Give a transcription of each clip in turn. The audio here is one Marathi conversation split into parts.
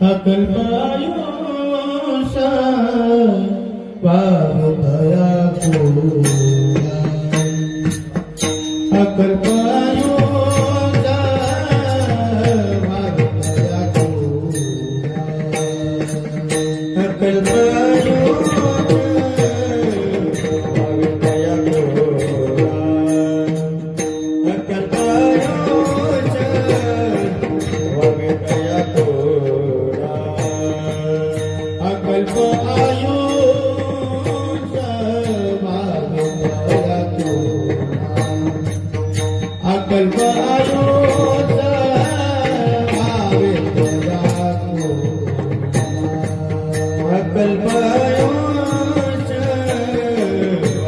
अकल्पायुष पावतया कोया अकल्पायुष पावतया कोया अकल्पायुष पावतया कोया अकल्पायुष पावतया कोया अकल्प आयुष भागवया कोरा अकल्प आयुष भागवया कोरा अकल्प आयुष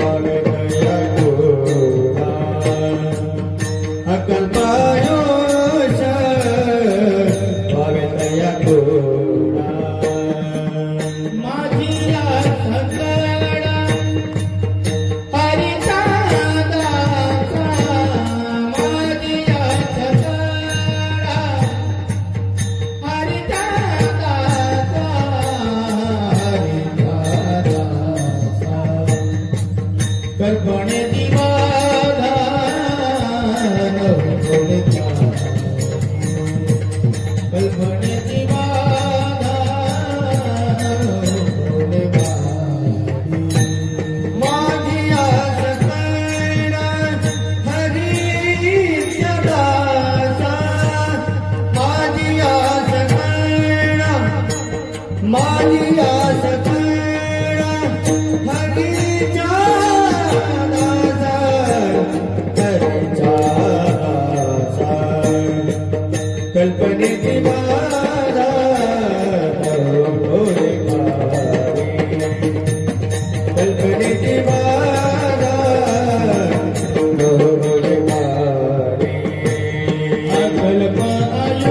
भागवया कोरा अकल्प आयुष भागवया कोरा माझिया सकळा हरिचा दासा माझिया सकळा हरिचा दासा हरिचा दासा कल्पने दिवाधान कल्पने माझिया सकळा हरिचा दासा हरिचा दासा कल्पनेची बाधा होय मारी कल्पनेची बाधा होय मारी अकल्प आयुष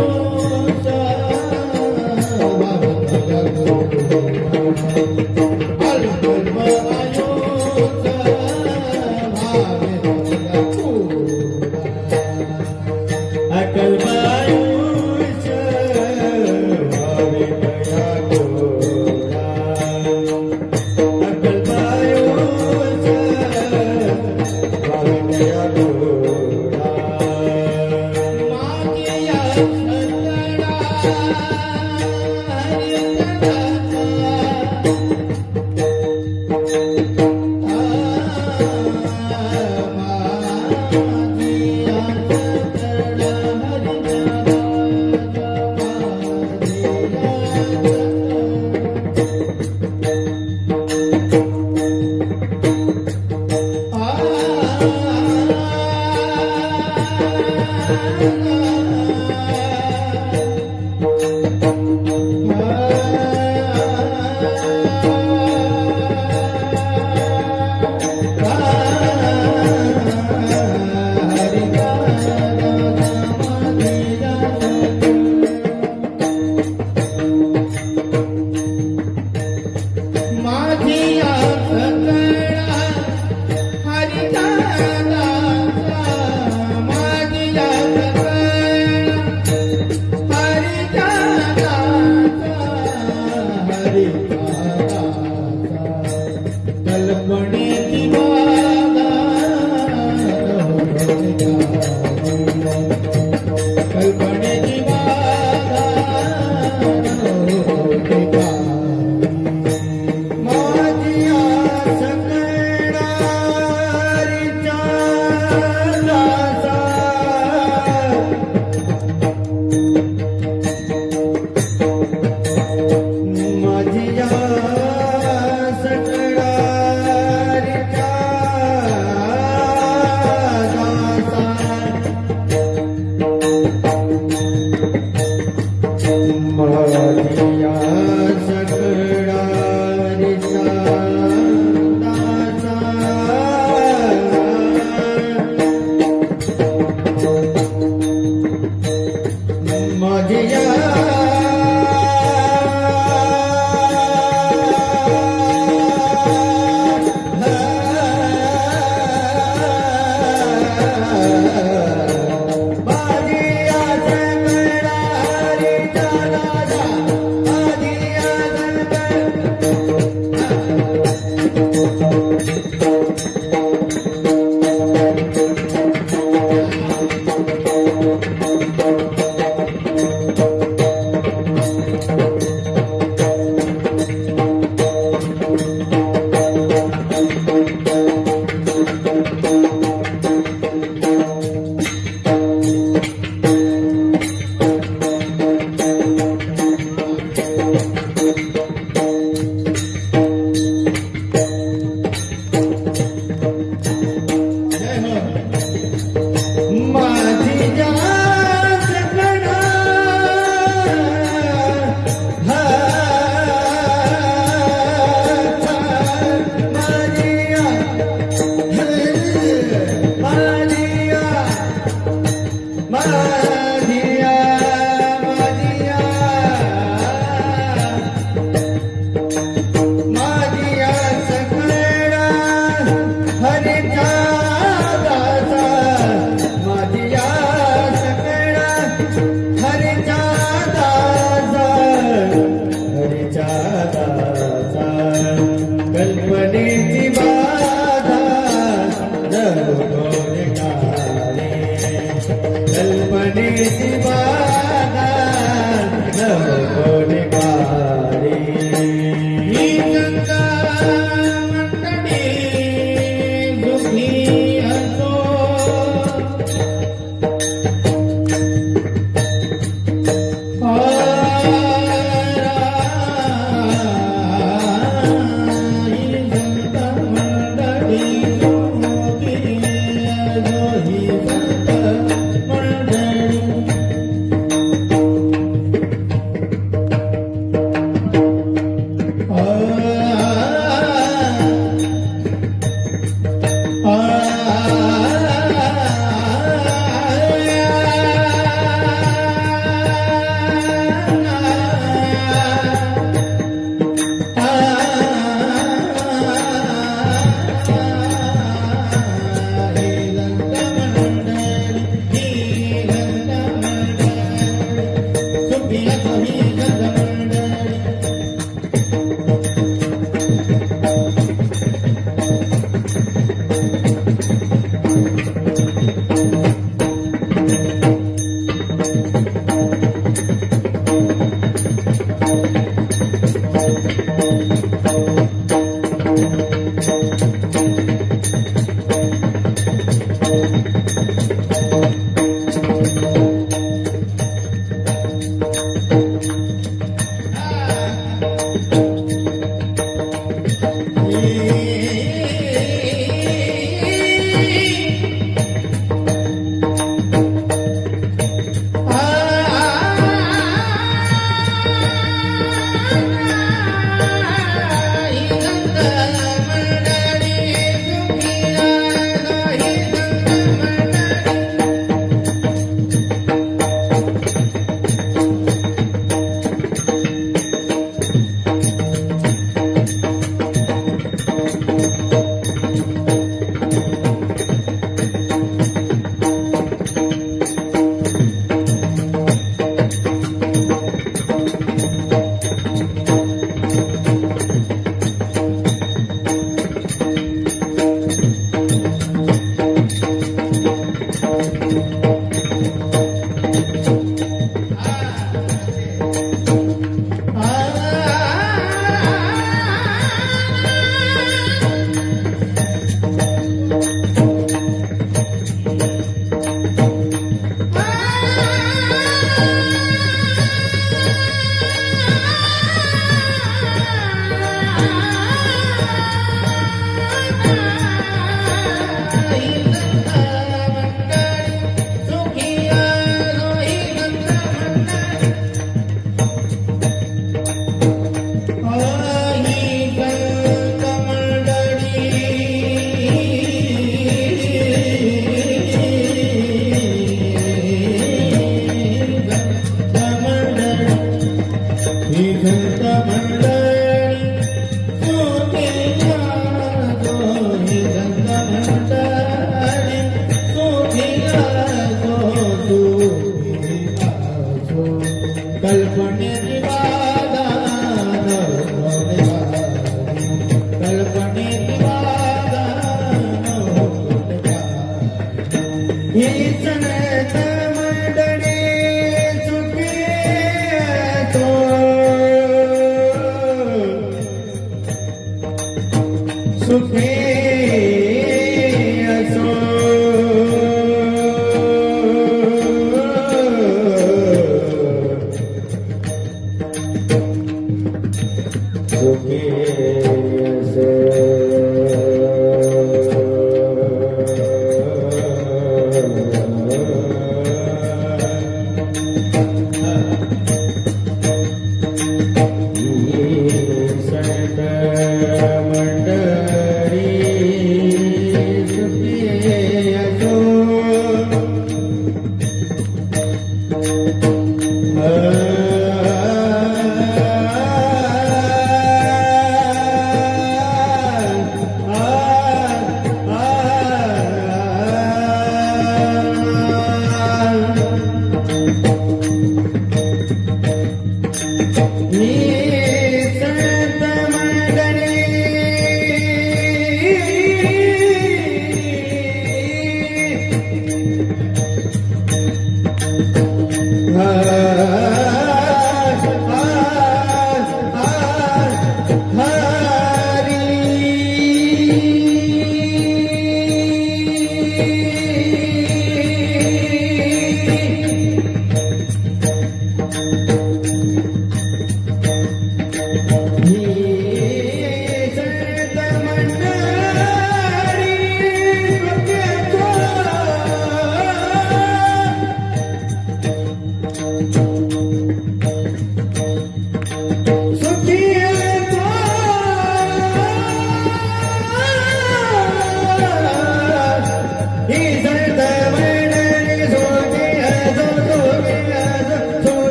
ही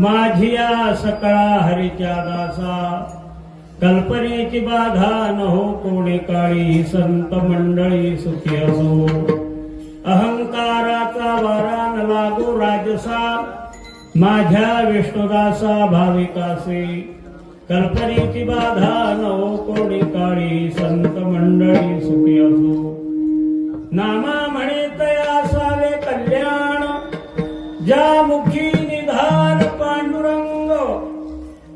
माझिया सकळा हरीच्या दासा कल्पनेची बाधा न हो कोणी काळी संत मंडळी सुखी असो अहंकाराचा वारा न लागो राजसा माझ्या विष्णुदासा भाविकासे कल्पनेची बाधा न हो कोणी काळी संत मंडळी सुखी असो नामा म्हणे तया असावे कल्याण ज्या मुखी निधान पांडुरंग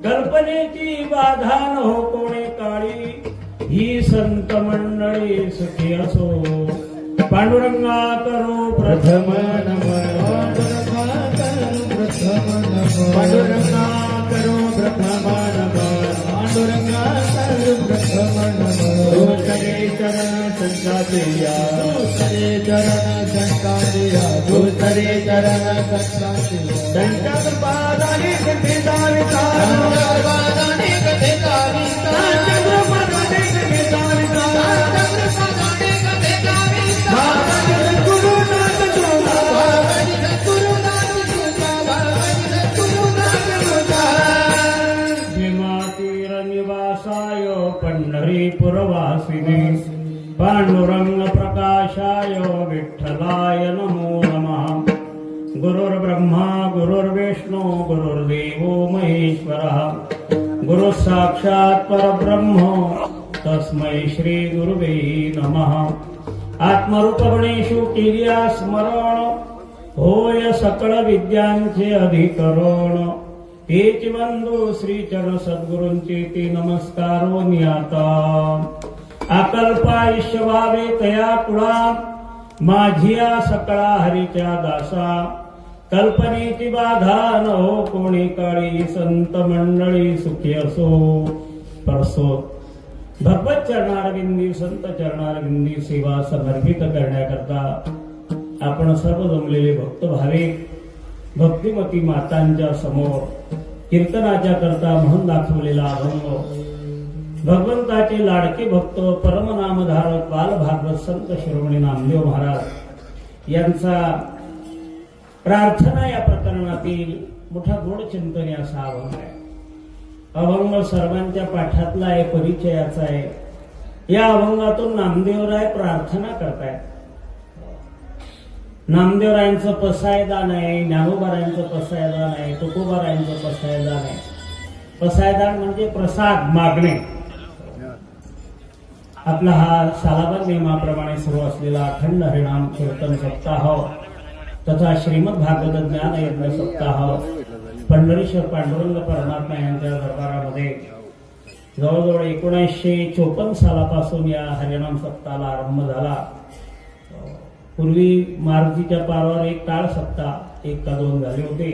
कल्पनेची बाधा न हो कोणे काळी ही संत मंडळी सुखी असो पांडुरंगा करो प्रथम नमन पांडुरंगा करो प्रथम नमन पांडुरंगा करो प्रथम नमन सगळे चरण संतातिया दूसरे चरण संतातिया दूसरे चरण संतातिया संत पादानी कथे दाविता पादानी कथे दाविता संत पादानी कथे दाविता संत पादानी कथे दाविता गुरुनाथ तुझा गुरुनाथ तुझा भीमा तीर निवासाय पंढरीपुरवासिने पांडुरंग प्रकाशाय विठ्ठलाय नमो नमः गुरुर्ब्रह्मा गुरुर्विष्णू गुरुर्देवो महेश्वरः गुरु साक्षात् परब्रह्म तस्मै श्री गुरुवे नमः आत्मरूप गणेशु किर्या स्मरण होय सकळ विद्यांचे अधिकरण तेच बंधू श्री चरण सद्गुरूंचे ते नमस्कारो नियाता अकल्पायुष्य व्हावे तया कुळा माझिया सकळा हरीच्या दासा कल्पनेची बाधा न हो कोणी काळी संत मंडळी सुखी असो परसो भगवत चरणारविंदी संत चरणारविंदी सेवा समर्पित करण्याकरता आपण सर्व जमलेले भक्त भाविक भक्तिमती मातांच्या समोर कीर्तनाच्या करता म्हणून दाखवलेला अभंग भगवंताचे लाडके भक्त परमनामधारक बालभागवत संत शिरोमणी नामदेव महाराज यांचा प्रार्थना या प्रकरणातील मोठा गोड चिंतन असा अभंग आहे. अभंग सर्वांच्या पाठातला आहे, परिचयाचा आहे. या अभंगातून नामदेवराय प्रार्थना करतायत. नामदेवरायांचं पसायदान आहे, ज्ञानोबारायांचं पसायदान आहे, तुकोबारायांचं पसायदान आहे. पसायदान म्हणजे प्रसाद मागणे. आपला हा सालाबाद नियमाप्रमाणे सुरू असलेला अखंड हरिनाम कीर्तन सप्ताह तथा श्रीमद भागवत ज्ञान यज्ञ सप्ताह पंढरीश्वर पांडुरंग परमात्मा यांच्या दरबारामध्ये जवळजवळ 1954 सालापासून या हरिनाम सप्ताहाला आरंभ झाला. पूर्वी मारुतीच्या पारावर एक टाळ सप्ताह 1 का 2 झाले होते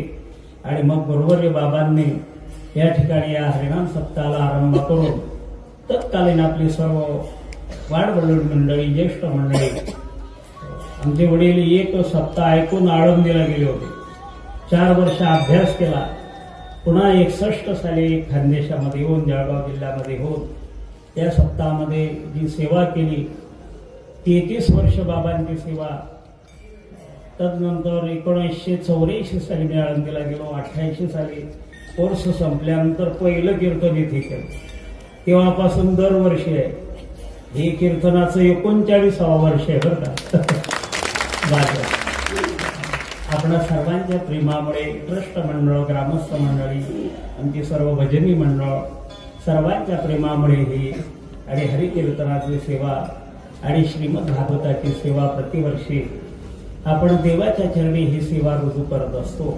आणि मग बरोबर बाबांनी या ठिकाणी या हरिनाम सप्ताहाला आरंभ करून तत्कालीन आपली सर्व वाडवडील मंडळी ज्येष्ठ मंडळी आमचे वडील एक सप्ताह ऐकून आळंदीला गेले होते. 4 वर्ष अभ्यास केला. पुन्हा 61 साली खानदेशामध्ये येऊन जळगाव जिल्ह्यामध्ये होऊन त्या सप्ताहामध्ये जी सेवा केली 33 वर्ष बाबांची सेवा. तदनंतर 1984 साली मी आळंदीला गेलो. 88 साली कोर्स संपल्यानंतर पहिलं कीर्तन इथे केलं. तेव्हापासून दरवर्षी आहे. हे कीर्तनाचं 39वं वर्ष आहे बरं का. बाजू आपणा सर्वांच्या प्रेमामुळे ट्रस्ट मंडळ, ग्रामस्थ मंडळी, आमची सर्व भजनी मंडळ सर्वांच्या प्रेमामुळे ही आणि हरिकीर्तनाची सेवा आणि श्रीमद भागवताची सेवा प्रतिवर्षी आपण देवाच्या चरणी ही सेवा रुजू करत असतो.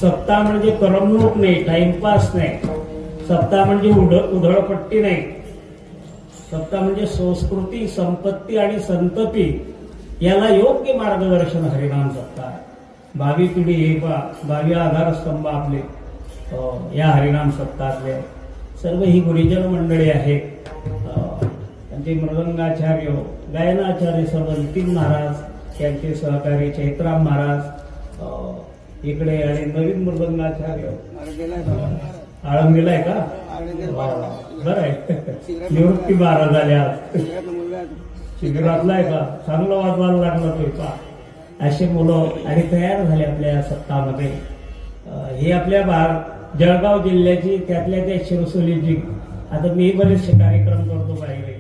सप्ताह म्हणजे करमणूक नाही, टाइमपास नाही. सप्ताह म्हणजे उधळपट्टी नाही. सप्ताह म्हणजे संस्कृती, संपत्ती आणि संतती याला योग्य मार्गदर्शन हरिनाम सप्ताह. भावी पिढी हे 22 आधारस्तंभ आपले या हरिनाम सप्ताहातले सर्व ही गुरुजन मंडळी आहेत. त्यांचे मृदंगाचार्य, गायनाचार्य सर्व नितीन महाराज, त्यांचे सहकारी चैत्राम महाराज इकडे, आणि नवीन मृदंगाचार्य आळंदीला आहे का? बरं आहे. निवृत्ती 12 झाल्या. शिबिरातला आहे का? चांगलं वाजवायला लागलं तो का? असे मुलं आणि तयार झाले आपल्या या सप्ताहामध्ये. हे आपल्या जळगाव जिल्ह्याची त्यातल्या त्या शिरसोलीची. आता मी बरेचसे कार्यक्रम करतो बाहेर,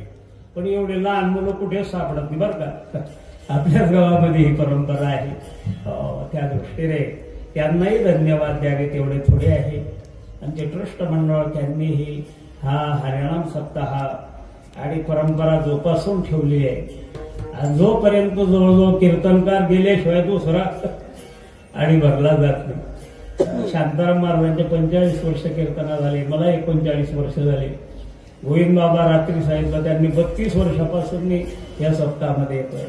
पण एवढे लहान मुलं कुठे सापडत नाही बरं का. आपल्याच गावामध्ये ही परंपरा आहे. त्या दृष्टीने त्यांनाही धन्यवाद द्यावे तेवढे थोडे आहे. आमचे ट्रस्ट मंडळ त्यांनीही हा हरिनाम सप्ताह आणि परंपरा जोपासून ठेवली आहे. जोपर्यंत जवळजवळ कीर्तनकार गेल्याशिवाय दुसरा आणि भरला जात नाही. शांताराम महाराजांचे 45 वर्ष कीर्तना झाले, मला 39 वर्ष झाले. गोविंद बाबा रात्री सांगितलं त्यांनी 32 वर्षापासून मी या सप्ताहामध्ये येतोय.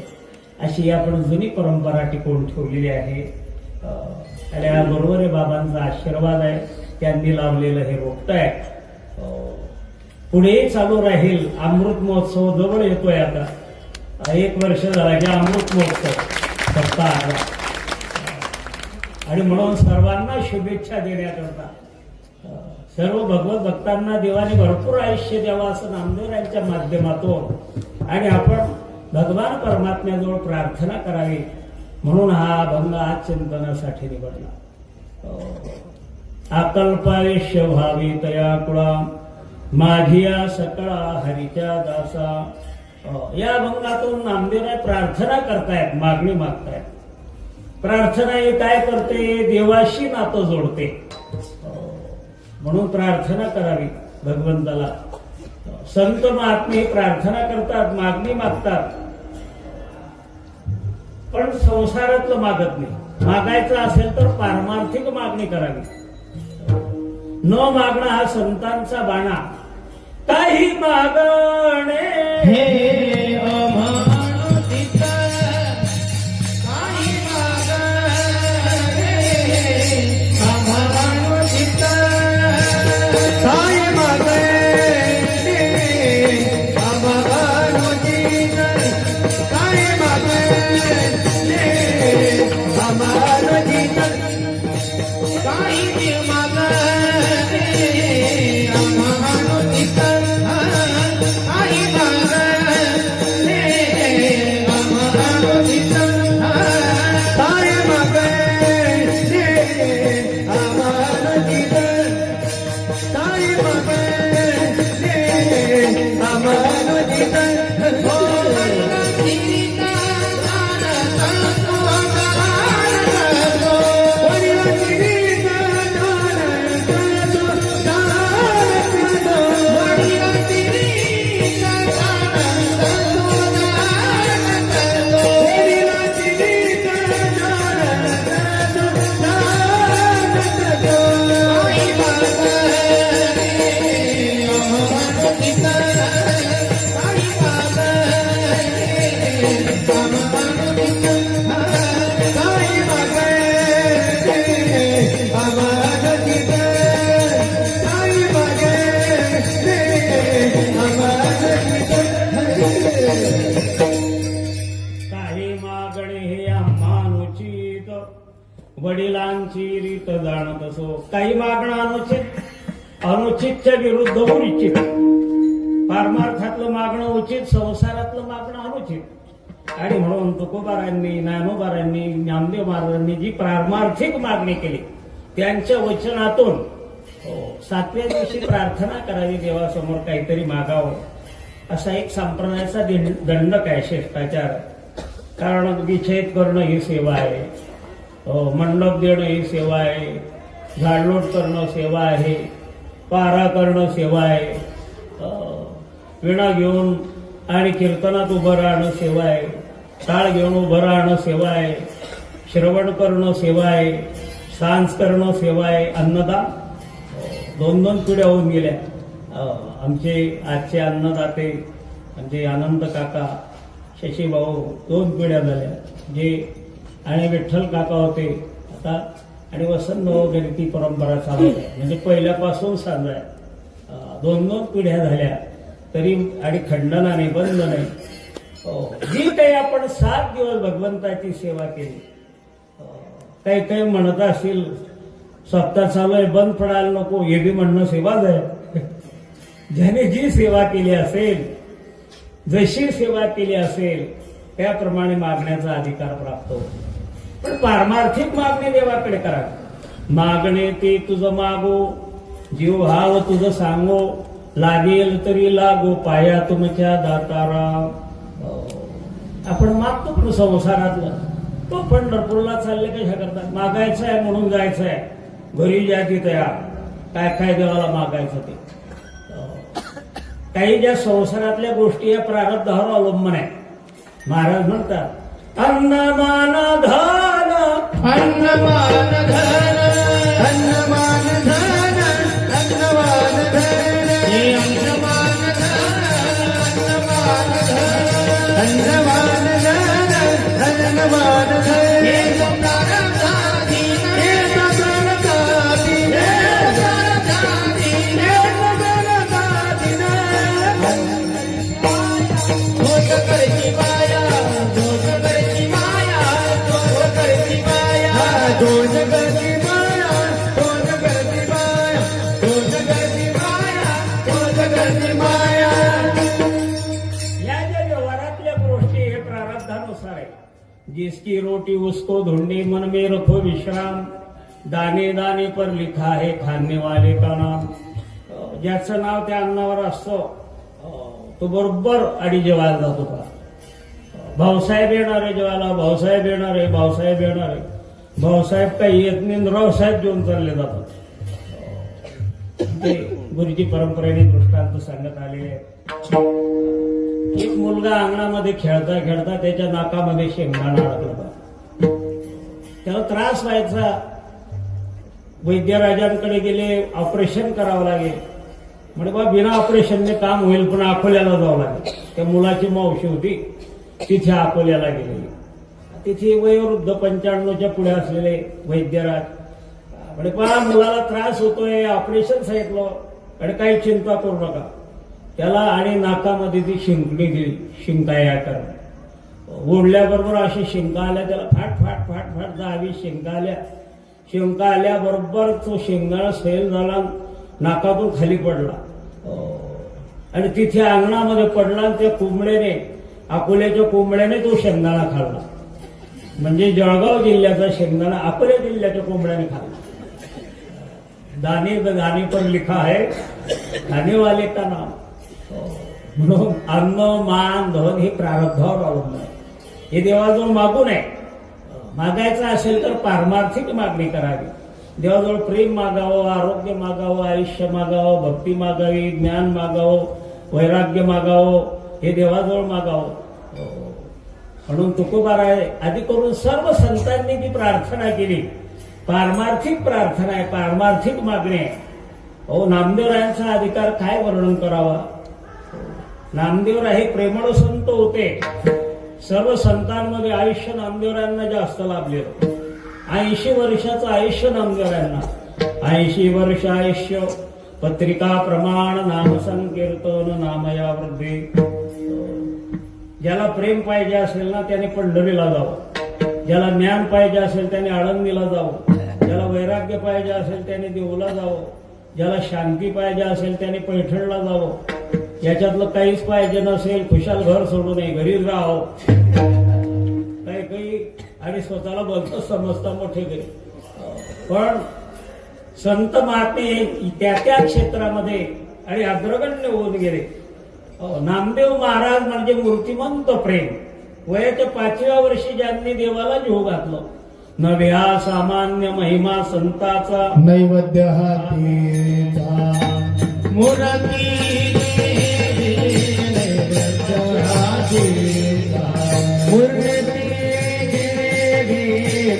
अशी आपण जुनी परंपरा टिकवून ठेवलेली आहे. आणि याबरोबर बाबांचा आशीर्वाद आहे. त्यांनी लावलेलं हे रोपट आहे. पुढेही चालू राहील. अमृत महोत्सव जवळ येतोय. आता 1 वर्ष झाला की अमृत महोत्सव सप्ताह. आणि म्हणून सर्वांना शुभेच्छा देण्याकरता सर्व भगवत भक्तांना देवाने भरपूर आयुष्य द्यावं असं नामदेवरायांच्या माध्यमातून आणि आपण भगवान परमात्म्याजवळ प्रार्थना करावी म्हणून हा अभंग आज चिंतनासाठी निवडला. अकल्पायुष्य व्हावी तया कुळा, माझी या सकळा हरीच्या दासा. या अभंगातून नामदेवराय प्रार्थना करतायत, मागणी मागतायत. प्रार्थना ही काय करते? देवाशी नातं जोडते. म्हणून प्रार्थना करावी भगवंताला. संत महात्मे प्रार्थना करतात, मागणी मागतात, पण संसारातलं मागत नाही. मागायचं असेल तर पारमार्थिक मागणी करावी. न मागणं हा संतांचा बाणा. काही मागणे हे अमानुषिक वडिलांची रीत जाणत असो. काही मागणं अनुचित, अनुचितच्या विरुद्ध उचित. पारमार्थातलं मागणं उचित, संसारातलं मागणं अनुचित. आणि म्हणून तुकोबारांनी, ज्ञानोबारांनी, नामदेव महाराजांनी जी पारमार्थिक मागणी केली त्यांच्या वचनातून सातव्या दिवशी प्रार्थना करावी, देवासमोर काहीतरी मागावं, असा एक संप्रदायाचा दंडक आहे, शिष्टाचार. कारण विच्छेद करणं ही सेवा आहे, मंडप देणं ही सेवा आहे, झाडलोट करणं सेवा आहे, पारा करणं सेवा आहे, विणा घेऊन आणि कीर्तनात उभं राहणं सेवा आहे, टाळ घेऊन उभं राहणं सेवा आहे, श्रवण करणं सेवा आहे, सांस करणं सेवा आहे, अन्नदान. 2-2 पिढ्या होऊन गेल्या. आमचे आजचे अन्नदाते आमचे आनंद काका, शशीभाऊ 2 पिढ्या झाल्या, जे आणि विठ्ठल काका होते आता, आणि वसंत वगैरे ती परंपरा चालू आहे. म्हणजे पहिल्यापासून सांगा 2-2 पिढ्या झाल्या तरी, आणि खंडनाने बंद नाही. जी काही आपण 7 दिवस भगवंताची सेवा केली. काही काही म्हणत असतील सप्ताह चालू आहे बंद पडायला नको, हे बी म्हणणं सेवाच आहे. ज्याने जी सेवा केली असेल, जशी सेवा केली असेल त्याप्रमाणे मागण्याचा अधिकार प्राप्त होतो. पण पारमार्थिक मागणी देवाकडे करा. मागणे ते तुझं मागो, जीव हाव तुझं सांगो, लागेल तरी लागो पाया तुमच्या दातारा. आपण मागतो संसारातलं, तो पंढरपूरला चालले कशा करतात, मागायचं आहे म्हणून जायचं आहे, घरी ज्या तिथे काय काय देवाला मागायचं ते. काही ज्या संसारातल्या गोष्टी या प्रारब्धावर अवलंबून आहे. महाराज म्हणतात अन्नमान धन, अन्नमान धन, अन्नमान धन, अन्नमान धन, हे अन्नमान धन, अन्नमान धन, अन्नमान धन, अन्नमान धन, हे प्रारब्धाधीन, हे प्रारब्धाधीन, हे प्रारब्धाधीन, हे प्रारब्धाधीन. होत करची माया, होत करची माया, होत करची माया, होत करची माया, होत करची माया, होत करची माया, होत करची माया. या ज्या व्यवहारातल्या गोष्टी हे प्रारब्धानुसार आहे. जिसकी रोटी उसको ढूंढे, मन में रखो विश्राम, दाने दाने पर लिखा है खाने वाले का नाम. ज्याचं नाव त्या अन्नावर असतं तो बरोबर आणि जेवायला जातो का. भाऊसाहेब येणार आहे जेवायला, भाऊसाहेब येणार आहे, भाऊसाहेब येणार आहे, भाऊसाहेब काही येत नाही, रावसाहेब जेवून चालले जातात. ते गुरुजी परंपरेने दृष्टांत सांगत आले. एक मुलगा अंगणामध्ये खेळता खेळता त्याच्या नाकामध्ये शेंगदाणा अडकला. त्याला त्रास व्हायचा. वैद्यराजांकडे गेले, ऑपरेशन करावं लागेल. म्हणजे बा बिना ऑपरेशनने काम होईल, पण अकोल्याला जावं लागेल. त्या मुलाची मावशी होती, तिथे अकोल्याला गेलेली. तिथे वयोवृद्ध 95च्या पुढे असलेले वैद्यराज म्हणजे पहा मुलाला त्रास होतोय, ऑपरेशन सांगितलं आणि काही चिंता करू नका. त्याला आणि नाकामध्ये ती शिंकणी दिली, शिंकाया करणं. ओढल्याबरोबर अशी शिंका आल्या त्याला, फाट फाट फाट फाट 10-20 शिंका आल्या. शिंका आल्याबरोबर तो शेंगदाणा सैल झाला, नाकातून खाली पडला आणि तिथे अंगणामध्ये पडला. आणि त्या कोंबड्याने, अकोल्याच्या कोंबड्याने तो शेंगदाणा खाल्ला. म्हणजे जळगाव जिल्ह्याचा शेंगदाणा अकोला जिल्ह्याच्या कोंबड्याने खाल्ला. दाने दाने पर लिखा है खाने वाले का नाम. म्हणून अन्न मान धन हे प्रारब्धावर अवलंबून आहे. हे देवाजवळ मागू नये. मागायचं असेल तर पारमार्थिक मागणी करावी. देवाजवळ प्रेम मागावं, आरोग्य मागावं, आयुष्य मागावं, भक्ती मागावी, ज्ञान मागावं, वैराग्य मागावं, हे देवाजवळ मागावं. म्हणून तुकोबाराय आदी करून सर्व संतांनी ती प्रार्थना केली. पारमार्थिक प्रार्थना आहे, पारमार्थिक मागणी आहे. नामदेवरायांचा अधिकार काय वर्णन करावा. नामदेवराय हे प्रेमळ संत होते. सर्व संतांमध्ये आयुष्य नामदेवरायांना जास्त लाभलेलं. 80 वर्षाचं आयुष्य नामदेवरायांना. 80 वर्ष आयुष्य, पत्रिका प्रमाण, नाम संकीर्तन, नामया वृद्धी. ज्याला प्रेम पाहिजे असेल ना त्याने पंढरीला जावं. ज्याला ज्ञान पाहिजे असेल त्याने आळंदीला जावं. ज्याला वैराग्य पाहिजे असेल त्याने देऊला जावं. ज्याला शांती पाहिजे असेल त्याने पैठणला जावं. याच्यातलं काहीच पाहिजे नसेल, खुशाल घर सोडू नये, घरीच राहावं. काही काही आणि स्वतःला भक्त समजता मोठे घरी. पण संत महात्मे त्या त्या क्षेत्रामध्ये आणि अग्रगण्य होऊन गेले. नामदेव महाराज म्हणजे मूर्तिमंत प्रेम. वयाच्या 5व्या वर्षी ज्यांनी देवाला जीव घातलं. नव्या सामान्य महिमा संताचा नैवेद्य हातीचा मूर्ती नैवेद्य हातीचा मूर्ती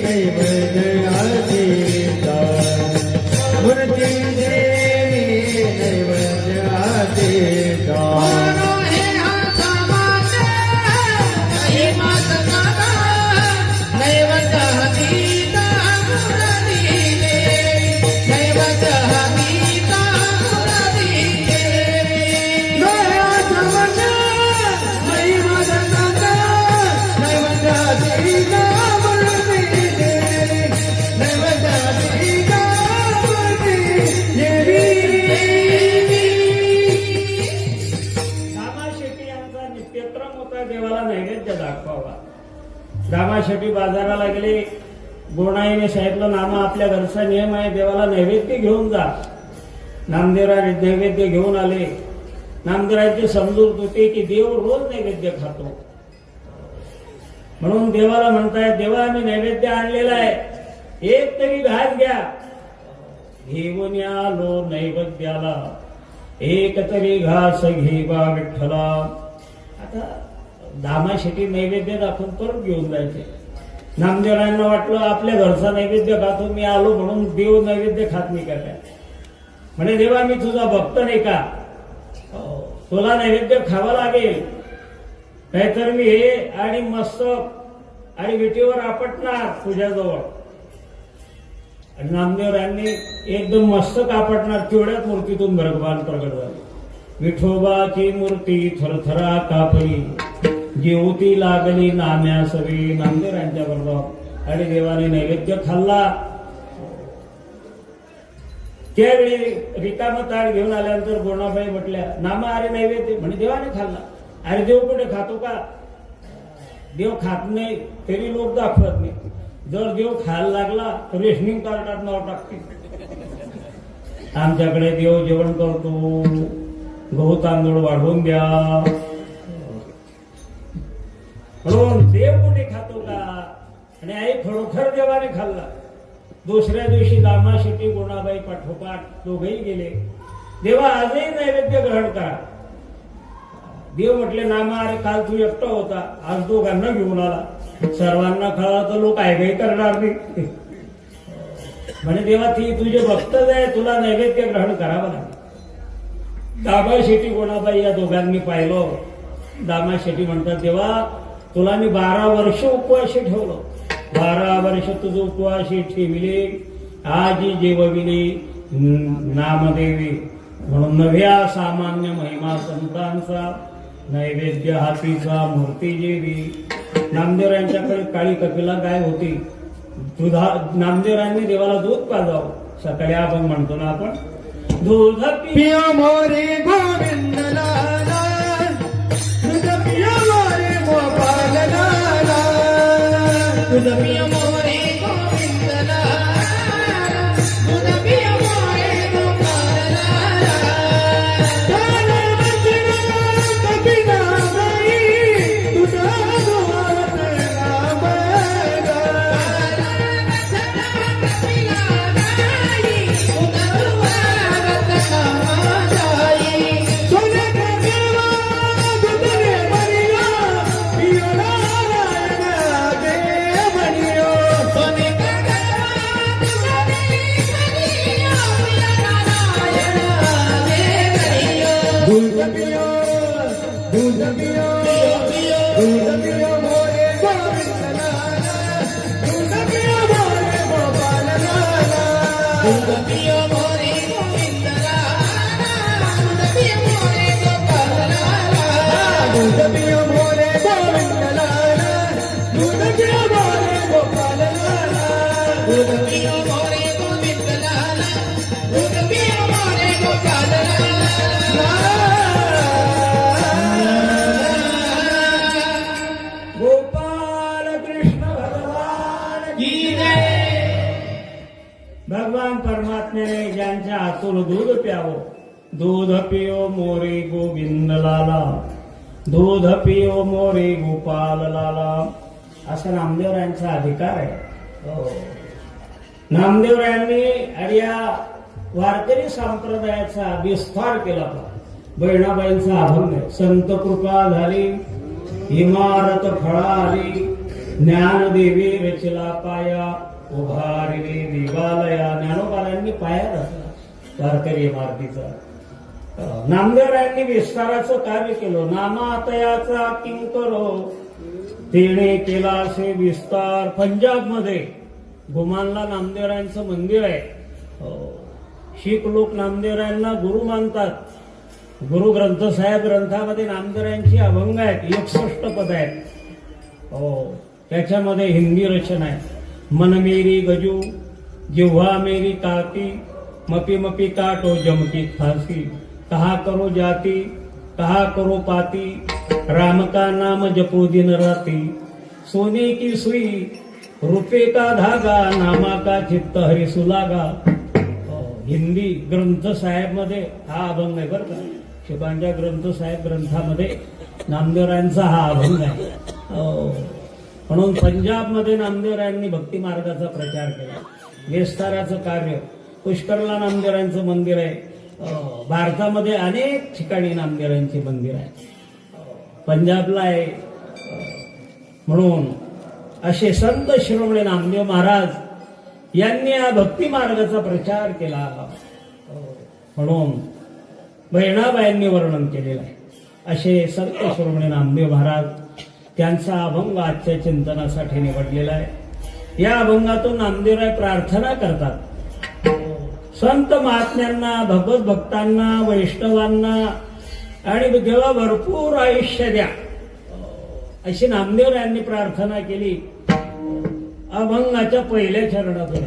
नैवेद्य हातीचा मूर्ती नैवेद्य हातीचा देवाला नैवेद्य दाखवावा. दामा शेट्टी बाजाराला गेले. गोणाईने सांगितलं, नामा आपल्या घरचा नियम आहे, देवाला नैवेद्य घेऊन जा. नामदेवराय नैवेद्य घेऊन आले. नामदेवरायची समजूत होते की देव रोज नैवेद्य खातो, म्हणून देवाला म्हणताय, देवा आम्ही नैवेद्य आणलेला आहे, एक तरी घास घ्या. घेऊन आलो नैवेद्याला, एक तरी घास घेवा विठ्ठला. आता दामा शेट्टी नैवेद्य दाखवून परत घेऊन जायचे. नामदेवरायांना वाटलं आपल्या घरचा नैवेद्य खातो, मी आलो म्हणून देव नैवेद्य खात नाही का काय. म्हणे देवा मी तुझा भक्त नाही का, तुला नैवेद्य खावा लागेल, नाहीतर मी हे आणि मस्तक आणि विटेवर आपटणार तुझ्याजवळ. आणि नामदेवरायांनी एकदम मस्तक आपटणार, तेवढ्याच मूर्तीतून भगवान प्रगट झाले. विठोबाची मूर्ती थरथरा कापली, जेवती लागली नाम्या सवी. नामदेवरायांच्या बरोबर आणि देवाने नैवेद्य खाल्ला. त्यावेळी रिकामा ताट घेऊन आल्यानंतर गोणाबाई म्हटल्या, नामा अरे नैवेद्य. म्हणे देवाने खाल्ला. अरे देव कुठे खातो का, देव खात नाही तरी लोक दाखवत नाही. जर देव खायला लागला तर रेशनिंग कार्डात नाव टाकतील. आमच्याकडे देव जेवण करतो, गहू तांदूळ वाढवून द्या, म्हणून देव कुठे खातो का. आणि आई खरोखर देवाने खाल्ला. दुसऱ्या दिवशी दामा शेट्टी गोणाबाई पाठोपाठ दोघेही गेले. देवा आजही नैवेद्य ग्रहण करा. देव म्हटले, नामा अरे काल तू एकटा होता, आज दोघांना घेऊन आला, सर्वांना खावा तर लोक ऐकाही करणार नाही. म्हणे देवा ती तुझे भक्तच आहे, तुला नैवेद्य ग्रहण करावं लागेल. दामा शेट्टी गोणाबाई या दोघांनी पाहिलं. दामा शेट्टी म्हणतात, देवा तुला मी 12 वर्ष उपवाशी ठेवलं, 12 वर्ष तुझं उपवाशी ठेविले, आजी जेवविले नामदेवी. म्हणून नव्या सामान्य महिमा संतांचा, नैवेद्य हातीचा मूर्ती जेवी. नामदेवरायांच्याकडे काळी कपिला गाय होती. नामदेवरायांनी देवाला दूध पाजावं. सकाळी आपण म्हणतो ना, आपण दूध पिया मोरे गोविंद लाला, दूध पिया मोरे गोपाल लाला, दूध पिया मोरे गोविंद लाला, दूध पिया मोरे गोपाल लाला. लाला वचना कपिला बाई, तुझा गोवात रामायणा. दूध पियो, दूध पियो, दूध पियो मोरे गोविंद लाला, दूध पियो मोरे गोपाल लाला, दूध पियो मोरे गोविंद लाला, दूध पियो मोरे गोपाल लाला, दूध पियो मोरे गोविंद लाला, दूध पियो मोरे गोपाल लाला, दूध पियो मोरे गोविंद लाला, दूध पियो मोरे गोपाल लाला. गोपाल कृष्ण भगवान की जय. भगवान परमात्म्याने आपून दूध प्यावो, दूध पियो मोरे गोविंद लाला, दूध पियो मोरे गोपाल लाला, असा नामदेवरायांचा अधिकार आहे. नामदेवरायांनी आणि या वारकरी संप्रदायाचा विस्तार केला. बहिणाबाईंचा अभंग आहे. संत कृपा झाली, इमारत फळा आली, ज्ञानदेवी रचला पाया, उभारली देवालया. ज्ञानोबारांनी पाया रचला वारकरी इमारतीचा. नामदेवरायांनी विस्ताराचं कार्य केलं. नामातयाचा किंकरो तेने केला असे विस्तार. पंजाबमध्ये गुमानला नामदेवरायांचं मंदिर आहे. शीख लोक नामदेवरायांना गुरु मानतात. गुरु ग्रंथ साहेब ग्रंथामध्ये नामदेवरायांची अभंग आहेत. 61 पद आहेत. त्याच्यामध्ये हिंदी रचना आहे. मन मेरी गजू, जिव्हा मेरी काती, मपी मपी काटो जमकी फांसी, कहा करो जाती, कहा करो पाती, राम का नाम जपो दिन राती, सोने की सुई रुपये का धागा, नामा का चित्त हरी सुलागा. हिंदी ग्रंथ साहेब मध्ये हा अभंग आहे बरं का. शिवांच्या ग्रंथ साहेब ग्रंथामध्ये नामदेवरायांचा हा अभंग आहे. म्हणून पंजाबमध्ये नामदेवरायांनी भक्ती मार्गाचा प्रचार केला. विस्ताराचं कार्य. पुष्करला नामदेवरायांचं मंदिर आहे. भारतामध्ये अनेक ठिकाणी नामदेवरायांची मंदिर आहे. पंजाबला आहे. म्हणून असे संत शिरोमणी नामदेव महाराज यांनी या भक्ती मार्गाचा प्रचार केला. म्हणून बहिणाबाईंनी वर्णन केलेलं आहे. असे संत शिरोमणी नामदेव महाराज, त्यांचा अभंग आजच्या चिंतनासाठी निवडलेला आहे. या अभंगातून नामदेवराय प्रार्थना करतात. संत महात्म्यांना, भगवत भक्तांना, वैष्णवांना आणि देवा भरपूर आयुष्य द्या, अशी नामदेवरायांनी प्रार्थना केली. अभंगाच्या पहिल्या चरणातून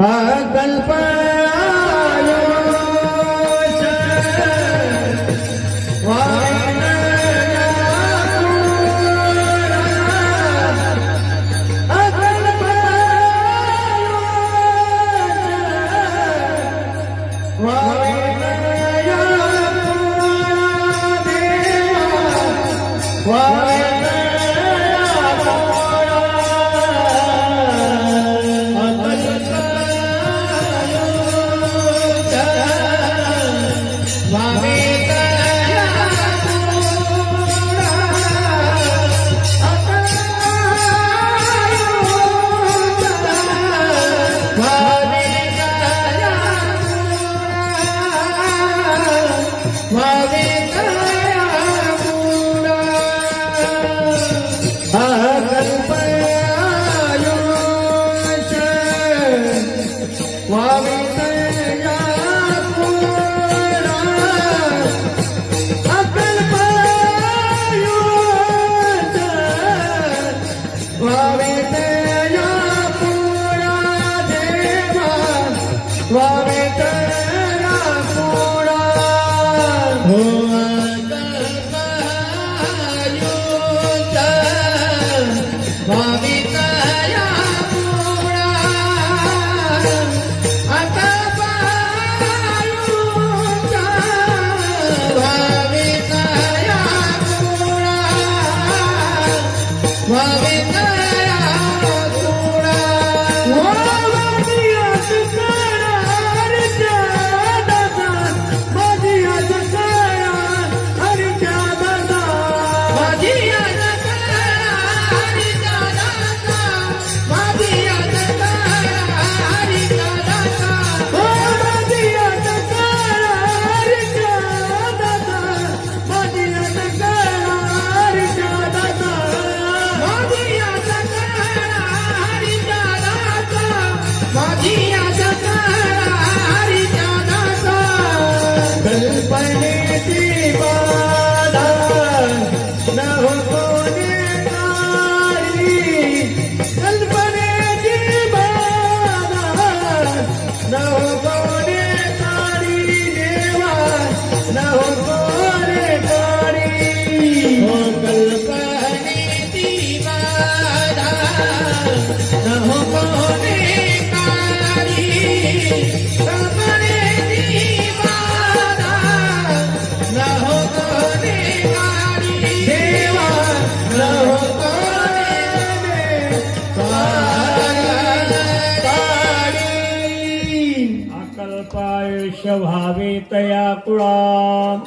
आयुष्य व्हावे तया कुळा.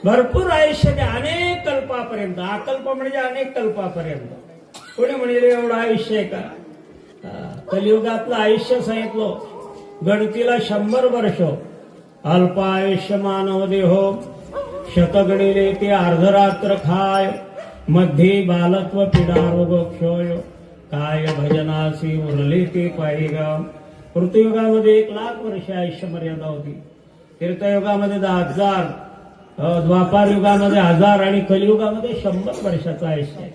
भरपूर आयुष्य द्या, अनेक कल्पापर्यंत. अकल्प म्हणजे अनेक कल्पापर्यंत. कोणी म्हणजे एवढं आयुष्य आहे का? कलियुगातलं आयुष्य सांगितलं, गणतीला 100 वर्ष. अल्प आयुष्य मानव देहो, शतगणिले ते अर्धरात्र खाय. मध्ये बालत्व पिडा रोग क्षय, काय भजनासी उरले ते पाहिगा. कृतयुगामध्ये 1,00,000 वर्ष आयुष्य मर्यादा होती. तीर्थयुगामध्ये 10,000, द्वापार युगामध्ये 1000 आणि कलियुगामध्ये 100 वर्षाचं आयुष्य आहे.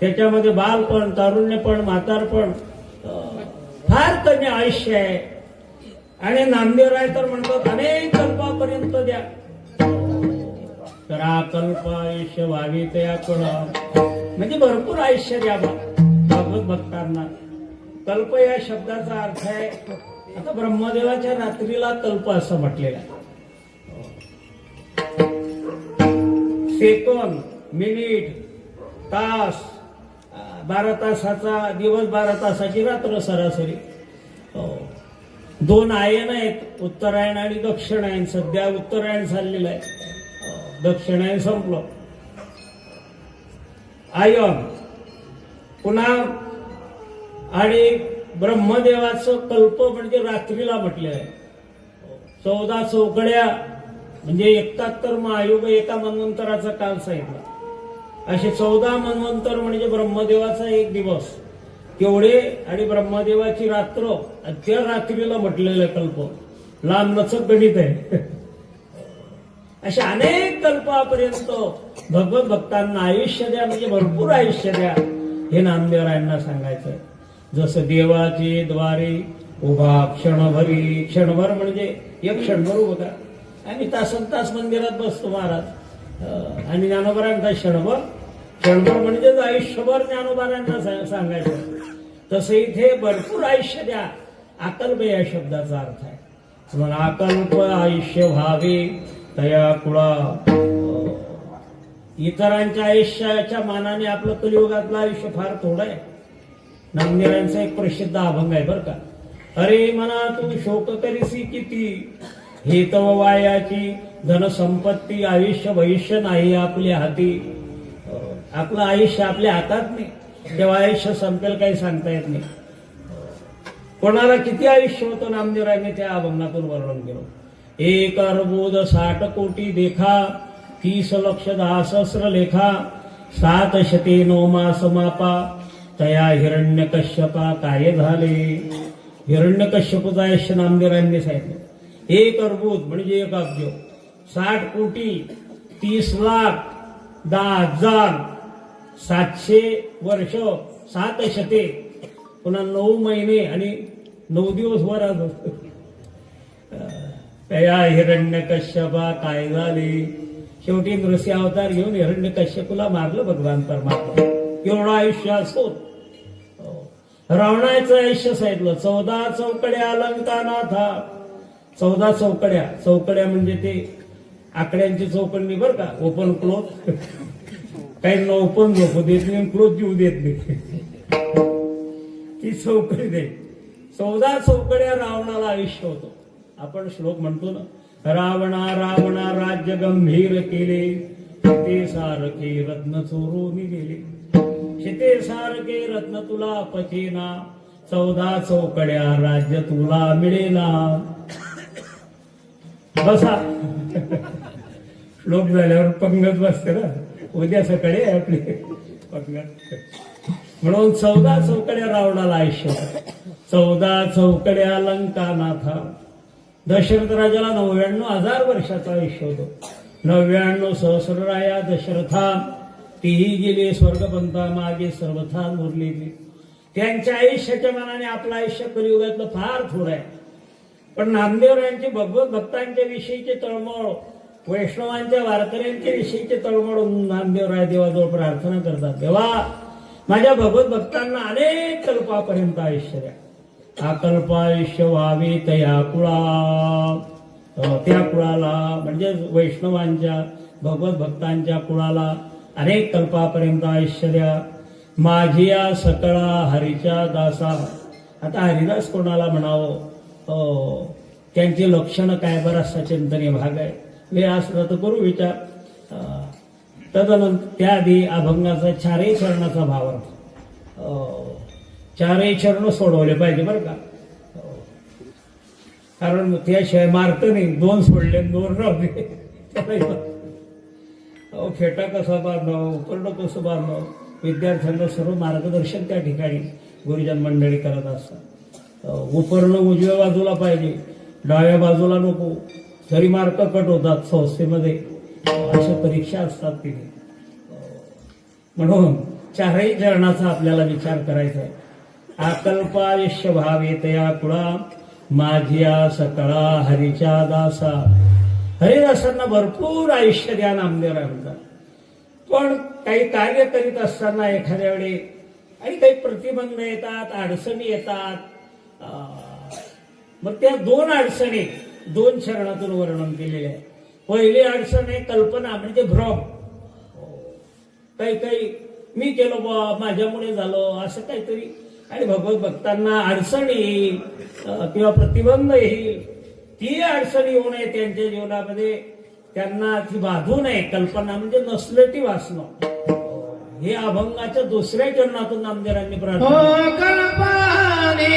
त्याच्यामध्ये बालपण, तारुण्यपण, म्हातारपण फार कमी आयुष्य आहे. आणि नामदेवराय तर म्हणतात अनेक कल्पापर्यंत द्या. तर कल्प आयुष्य व्हावी तया कुळा, म्हणजे भरपूर आयुष्य द्या भगवत भक्तांना. कल्प या शब्दाचा अर्थ आहे, आता ब्रह्मदेवाच्या रात्रीला कल्प असं म्हटलेलं आहे. सेकंद, मिनिट, तास, 12 तासाचा दिवस, 12 तासाची रात्र सरासरी. 2 आयन आहेत, उत्तरायण आणि दक्षिणायन. सध्या उत्तरायण चाललेलं आहे, दक्षिणायन संपलं. आयन पुन्हा आणि ब्रह्मदेवाचं कल्प म्हणजे रात्रीला म्हटलेलं आहे. 14 चौकड्या म्हणजे 71 महायुग, एका मन्वंतराचा काल सांगितला. असे 14 मन्वंतर म्हणजे ब्रह्मदेवाचा एक दिवस तेवढे. आणि ब्रह्मदेवाची रात्र, त्या रात्रीला म्हटलेलं कल्प. लांब लचक गणित आहे. अशा अनेक कल्पापर्यंत भगवत भक्तांना आयुष्य द्या, म्हणजे भरपूर आयुष्य द्या, हे नामदेवरायांना सांगायचं आहे. जसं देवाचे द्वारे उभा क्षणभरी. क्षणभर म्हणजे एक क्षणभर उभा. आम्ही तासन तास मंदिरात बसतो महाराज, आणि ज्ञानोबारांचा क्षणभर म्हणजे आयुष्यभर ज्ञानोबारांना सांगायचं. तसं इथे भरपूर आयुष्य द्या, अकल्प या शब्दाचा अर्थ आहे. म्हणून अकल्प आयुष्य व्हावे तया कुळा. इतरांच्या आयुष्याच्या मानाने आपलं कलियुगातलं आयुष्य फार थोडं आहे. नामदेवांचा एक प्रसिद्ध अभंग आहे बरं का. अरे मना तू शोक करीसी किती, हे तव वायाची धनसंपत्ती. आयुष्य भविष्य नाही आपल्या हाती. आपलं आयुष्य आपल्या हातात नाही, तेव्हा आयुष्य संपेल काही सांगता येत नाही. कोणाला किती आयुष्य होतं नामदेवरायांनी त्या अभंगातून वर्णन केलं. 1 अर्बुद 60 कोटी देखा, 30 लक्ष 10 सहस्र लेखा. 7 शते 9 मास मापा, तया हिरण्यकश्यपा काय झाले. हिरण्यकश्यपूचं आयुष्य नामदेवरायांनी सांगितलं. 1 अर्बुद म्हणजे 1 अब्ज, 60 कोटी, 30 लाख, 10,000, 700 वर्ष, 7 शते, पुन्हा 9 महिने आणि 9 दिवस वर आज. तया हिरण्यकश्यपा काय झाले. शेवटी नृसिंह अवतार घेऊन हिरण्यकश्यपूला मारलं भगवान परमात्मा. एवढं आयुष्य असतो. रावणाचं आयुष्य सांगितलं. 14 चौकड्या अलंकानाथा. 14 चौकड्या म्हणजे ते आकड्यांची चौकडी बरं का. ओपन क्लोथ, काही ओपन झोपू देत नाही, क्लोथ जीव देत नाही, ती चौकडी दे. 14 चौकड्या रावणाला आयुष्य होतं. आपण श्लोक म्हणतो ना, रावणा राज्य गंभीर केले, ते सारखे रत्न चोरून गेले. शिते सारखे रत्न तुला पचेना, 14 चौकड्या राज्य तुला मिळेना. बसा. श्लोक झाल्यावर पंगत बसते ना, उद्या सकाळी आपली पंगत. म्हणून 14 चौकड्या रावणाला आयुष्य, 14 चौकड्या लंकानाथा. दशरथ राजाला 99,000 वर्षाचं आयुष्य होतं. 99 सहस्रराया दशरथा, तेही गेले स्वर्गपंथा, मागे सर्वथा उरले. त्यांच्या आयुष्याच्या मनाने आपलं आयुष्य कलियुगातलं फार थोडं आहे. पण नामदेवरायांची भगवत भक्तांच्या विषयीची तळमळ, वैष्णवांच्या वारकऱ्यांच्या विषयीची तळमळ नामदेवराय देवाजवळ प्रार्थना करतात. देवा, माझ्या भगवत भक्तांना अनेक कल्पापर्यंत आयुष्य द्या. अकल्प आयुष्य व्हावे तया कुळा. त्या कुळाला म्हणजे वैष्णवांच्या भगवत भक्तांच्या कुळाला अनेक कल्पापर्यंत आयुष्य द्या. माझिया सकळा हरीच्या दासा. आता हरिदास कोणाला म्हणावं, त्यांची लक्षणं काय बराचसा चिंतनीय भाग आहे. वेळ असला तर करू विचार. तदनंतर त्याआधी अभंगाचा चारही चरणाचा भावार्थ. चारही चरण सोडवले पाहिजे बरं का. कारण त्याशिवाय मार्क नाही. 2 सोडले 2 राहते. फेटा कसा बांधावं, उपर्ण कसं बांधावं, विद्यार्थ्यांना सर्व मार्गदर्शन त्या ठिकाणी गुरुजन मंडळी करत असतात. उपर्ण उजव्या बाजूला पाहिजे, डाव्या बाजूला नको. जरी मार्क कट होतात संस्थेमध्ये, अशा परीक्षा असतात तिथे. म्हणून चारही चरणाचा आपल्याला विचार करायचा आहे. आकल्पायुष्य भावेतया कुळा माझिया सकळा हरीच्या दासा. हरिदासांना भरपूर आयुष्य द्या नामदेवराय म्हणतात. पण काही कार्य करीत असताना एखाद्या वेळी आणि काही प्रतिबंध येतात, अडचणी येतात. मग त्या 2 अडचणी 2 चरणातून वर्णन केलेले आहे. पहिली अडचण आहे कल्पना म्हणजे भ्रम. काही मी केलो बा, माझ्यामुळे झालं असं काहीतरी. आणि भगवत भक्तांना अडचण येईल किंवा प्रतिबंध येईल, ती अडचण येऊ नये त्यांच्या जीवनामध्ये, त्यांना ती बाधू नये. कल्पना म्हणजे नसलेटी वाचणं. हे अभंगाच्या 2ऱ्या चरणातून नामदेवांनी प्रार्थना. कल्पने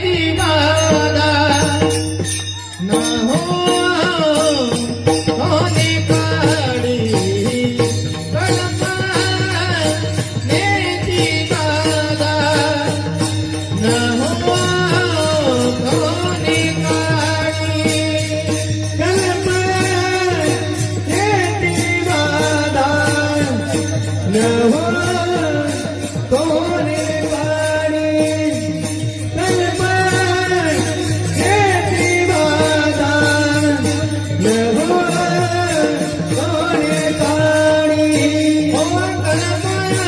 ती बाधा न होने काढी. कल्पने ती बाधा न होने काढी. कल्पने ती बाधा न कोणी वाणी. कल्पने ती बाधा न कोणी काढी. ओ कल्पने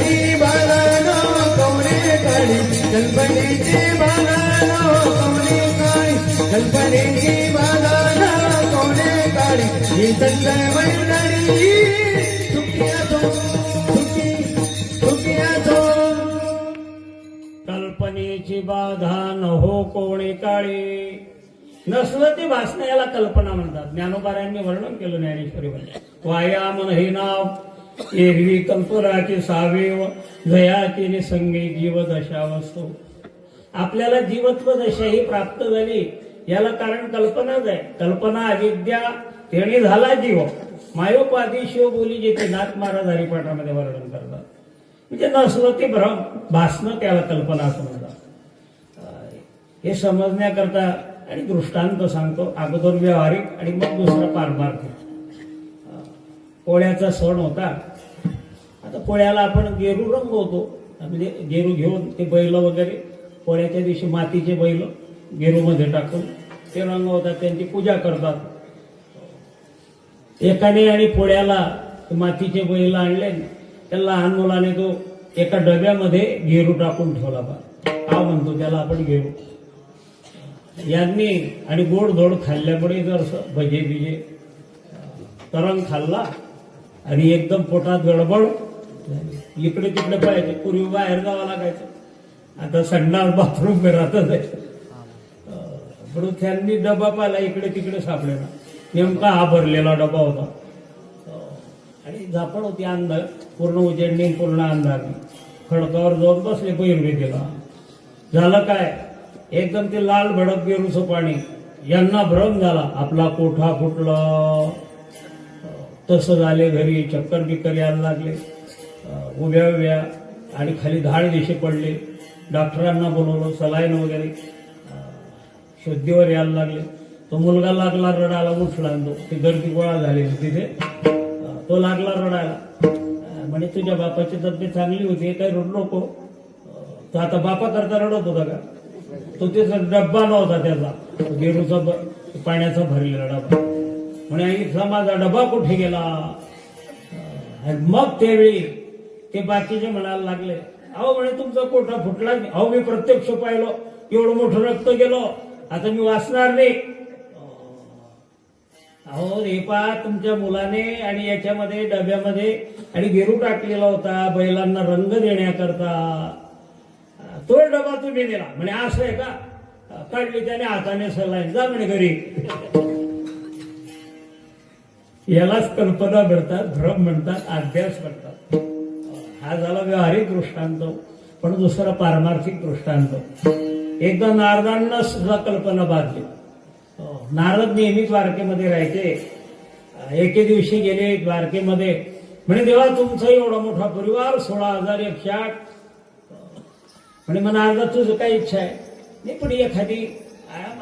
ती बाधा न कोणी काढी. कल्पने ती बाधा न कल्पनेची बाधा न हो कोणी काळी. नसलं ती भासणं याला कल्पना म्हणतात. ज्ञानोबारायांनी वर्णन केलं ज्ञानेश्वरीमध्ये. वायामन हे नाव एरवी कल्पनाची सावेव जयाची निसंगी जीव दशावस्तो. आपल्याला जीवत्व दशा ही प्राप्त झाली याला कारण कल्पनाच आहे. कल्पना अविद्या तेणे झाला जीव. मायोपादी शिव बोली जेथे नाथ महाराज हरिपाठामध्ये वर्णन करतात. म्हणजे नसलं ते भ्रम भासणं त्याला कल्पना असं म्हणतात. हे समजण्याकरता आणि दृष्टांत सांगतो. अगोदर व्यावहारिक आणि मग दुसरं पारमार्थिक. पोळ्याचा सण होता. आता पोळ्याला आपण गेरू रंगवतो, म्हणजे गेरू घेऊन ते बैल वगैरे पोळ्याच्या दिवशी मातीचे बैल गेरूमध्ये टाकून ते रंगवतात, त्यांची पूजा करतात. एकाने आणि पोळ्याला मातीचे बैल आणले, त्या लहान मुलाने तो एका डब्यामध्ये गेरू टाकून ठेवला. हा म्हणतो त्याला आपण गेरू. यांनी आणि गोड खाल्ल्यामुळे जर भजे बिजे तरंग खाल्ला आणि एकदम पोटात गडबड, इकडे तिकडे पाहिजे. पूर्वी बाहेर जावं लागायचं, आता संडास बाथरूम घरातच आहे. म्हणून त्यांनी डबा पाहिला, इकडे तिकडे सापडेना. नेमका हा भरलेला डबा होता आणि झापड होती, अंधार पूर्ण उजेडणी, पूर्ण अंधार. खडकावर जाऊन बसले बैलवेदीला. झालं काय, एकदम ते लाल भडक गेरूचं पाणी. यांना भ्रम झाला, आपला कोठा फुटला. तसं झाले, घरी चक्कर बिक्कर यायला लागले, उभ्या आणि खाली धाड दिशे पडले. डॉक्टरांना बोलवलं, सलाईन वगैरे शुद्धीवर यायला लागले. तो मुलगा लागला रडायला, उठला. ती गर्दी गोळा झाली तिथे, तो लागला रडायला. म्हणे तुझ्या बापाची तब्येत चांगली होती, काही रडू नको. तो आता बापा करता रडत होता का? तो त्याचा डब्बा नव्हता, त्याचा गेरूचा पाण्याचा भरलेला डबा. म्हणे इथला माझा डबा कुठे गेला? मग त्यावेळी ते बाकीचे म्हणायला लागले, अहो म्हणे तुमचा कोठा फुटला. अहो मी प्रत्यक्ष पाहिलो, एवढं मोठं रक्त गेलो, आता मी वाचणार नाही. अहो हे पहा, तुमच्या मुलाने आणि याच्यामध्ये डब्यामध्ये आणि गेरू टाकलेला होता बैलांना रंग देण्याकरता. तो डबा तुम्ही दिला. म्हणे असं आहे का? काढली त्याने हाताने सलाईन, जा म्हणे घरी. यालाच कल्पना म्हणतात, भ्रम म्हणतात, अभ्यास म्हणतात. हा झाला व्यावहारिक दृष्टांत. पण दुसरा पारमार्थिक दृष्टांत. एकदा नारदांना सुद्धा कल्पना बांधली. नारद नेहमी द्वारकेमध्ये राहायचे. एके दिवशी गेले द्वारकेमध्ये. म्हणे देवा तुमचा एवढा मोठा परिवार, 16,108. म्हणे मग नारदा तुझं काय इच्छा आहे? नाही पण एखादी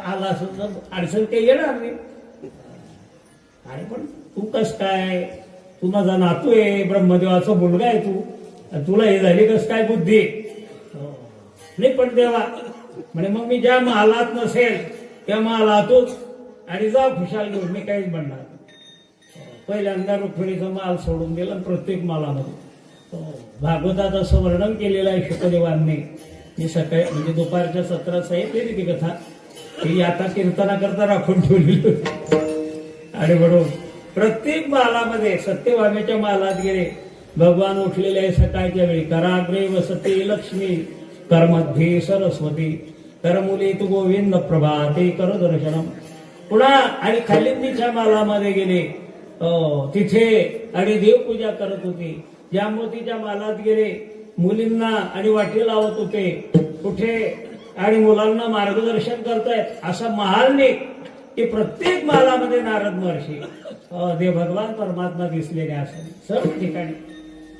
आला असं अडचण काही येणार नाही. आणि पण तू कस काय, तू माझा नातू आहे, ब्रह्मदेवाचा मुलगा आहे तू, तुला हे झाली कस काय बुद्धी? नाही पण देवा म्हणे मग मी ज्या महालात नसेल त्या महालातच आणि जा खुशाल घेऊन, मी काहीच म्हणणार. पहिल्यांदा रुक्मिणीचा माल सोडून दिला प्रत्येक मालामध्ये. भागवतात असं वर्णन केलेलं आहे शुकदेवांनी. मी सकाळी म्हणजे दुपारच्या सत्रात सांगितलेली ती कथा, ही आता कीर्तना करता राखून ठेवलेली होती. आणि म्हणून प्रत्येक मालामध्ये सत्यभामेच्या मालात गेले. भगवान उठलेले आहे सकाळच्या वेळी. कराग्रे वसते लक्ष्मी, करमध्ये सरस्वती, करमुलीत गोविंद प्रभाते कर दर्शनम. पुन्हा आणि खालिंदीच्या मालामध्ये गेले, तिथे आणि देवपूजा करत होते. जांबोतीच्या मालात गेले, मुलींना आणि वाटी लावत होते. कुठे आणि मुलांना मार्गदर्शन करतायत. असा महालने की प्रत्येक मालामध्ये नारद महर्षी देव भगवान परमात्मा दिसलेले असं सर्व ठिकाणी.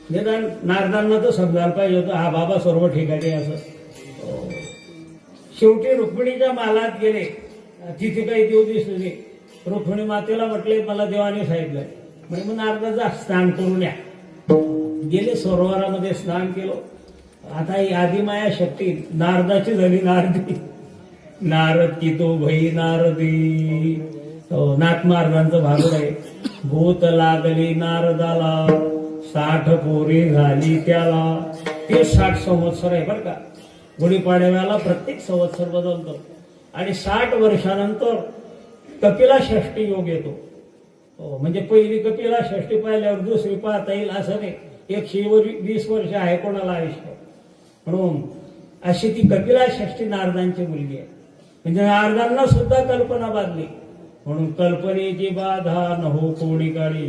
निदान नारदांना तर समजायला पाहिजे होतं, हा बाबा सर्व ठिकाणी असं. शेवटी रुक्मिणीच्या मालात गेले, तिथे काही देव दिसले नाही. रुक्मिणी मातेला म्हटले मला देवाने सांगितलंय. म्हणजे मग नारदाचा स्नान करून या. गेले सरोवरामध्ये स्नान केलं. आता ही आदिमाया शक्ती नारदाची झाली नारदी. नारद की तो भई नारदी. नाथ महाराजांचं भागवत आहे. भूत लागली नारदाला, 60 पोरी झाली त्याला. ते 60 संवत्सर आहे बरं का. गुढीपाडव्याला प्रत्येक संवत्सर बदलतो. आणि 60 वर्षानंतर कपिला षष्ठी योग येतो. म्हणजे पहिली कपिला षष्ठी पाहिल्यावर दुसरी पाहता येईल असं नाही. 120 वर्ष आहे कोणाला आयुष्य. म्हणून अशी ती कपिला षष्ठी नारदांची मुलगी आहे. म्हणजे नारदांना सुद्धा कल्पना बांधली. म्हणून कल्पनेची बाधा न हो कोणी काळी,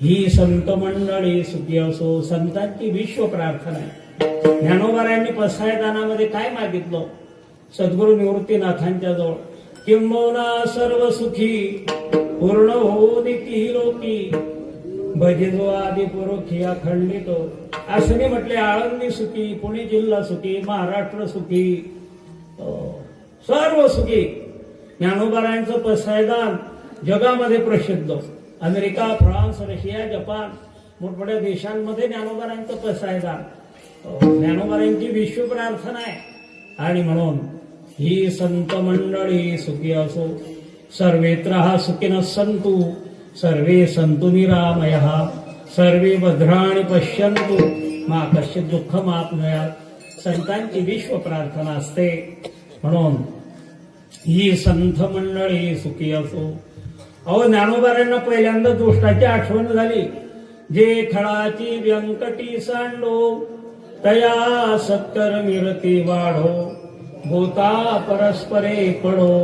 ही संत मंडळी सुखी असो. संतांची विश्व प्रार्थना आहे. ज्ञानोबारायांनी पसायदानामध्ये काय मागितलं सद्गुरू निवृत्तीनाथांच्या जवळ? किंबहुना सर्व सुखी पूर्ण हो निती लोकी, भजिजो आदि पुरुखी अखंडित. असं मी म्हटले आळंदी सुखी, पुणे जिल्हा सुखी, महाराष्ट्र सुखी, सर्व सुखी. ज्ञानोबारायांचं पसायदान जगामध्ये प्रसिद्ध. अमेरिका, फ्रान्स, रशिया, जपान मोठमोठ्या देशांमध्ये ज्ञानोबारांचं प्रसायदान, ज्ञानोबारांची विश्व प्रार्थना आहे. आणि म्हणून ही संत मंडळी सुखी असो, सर्वेत्र सुखिनः सन्तु, सर्वे सन्तु निरामयः, सर्वे भद्राणि पश्यन्तु मा कश्चित् दुःखमाप्नुयात्. संतांची विश्व प्रार्थना असते. म्हणून ही संत मंडळी सुखी असो. अहो, ज्ञानोबारांना पहिल्यांदा दोष्टाची आठवण झाली. जे खळाची व्यंकटी सांडो, तया सत्तर मिरती वाढो, भूता परस्परे पडो,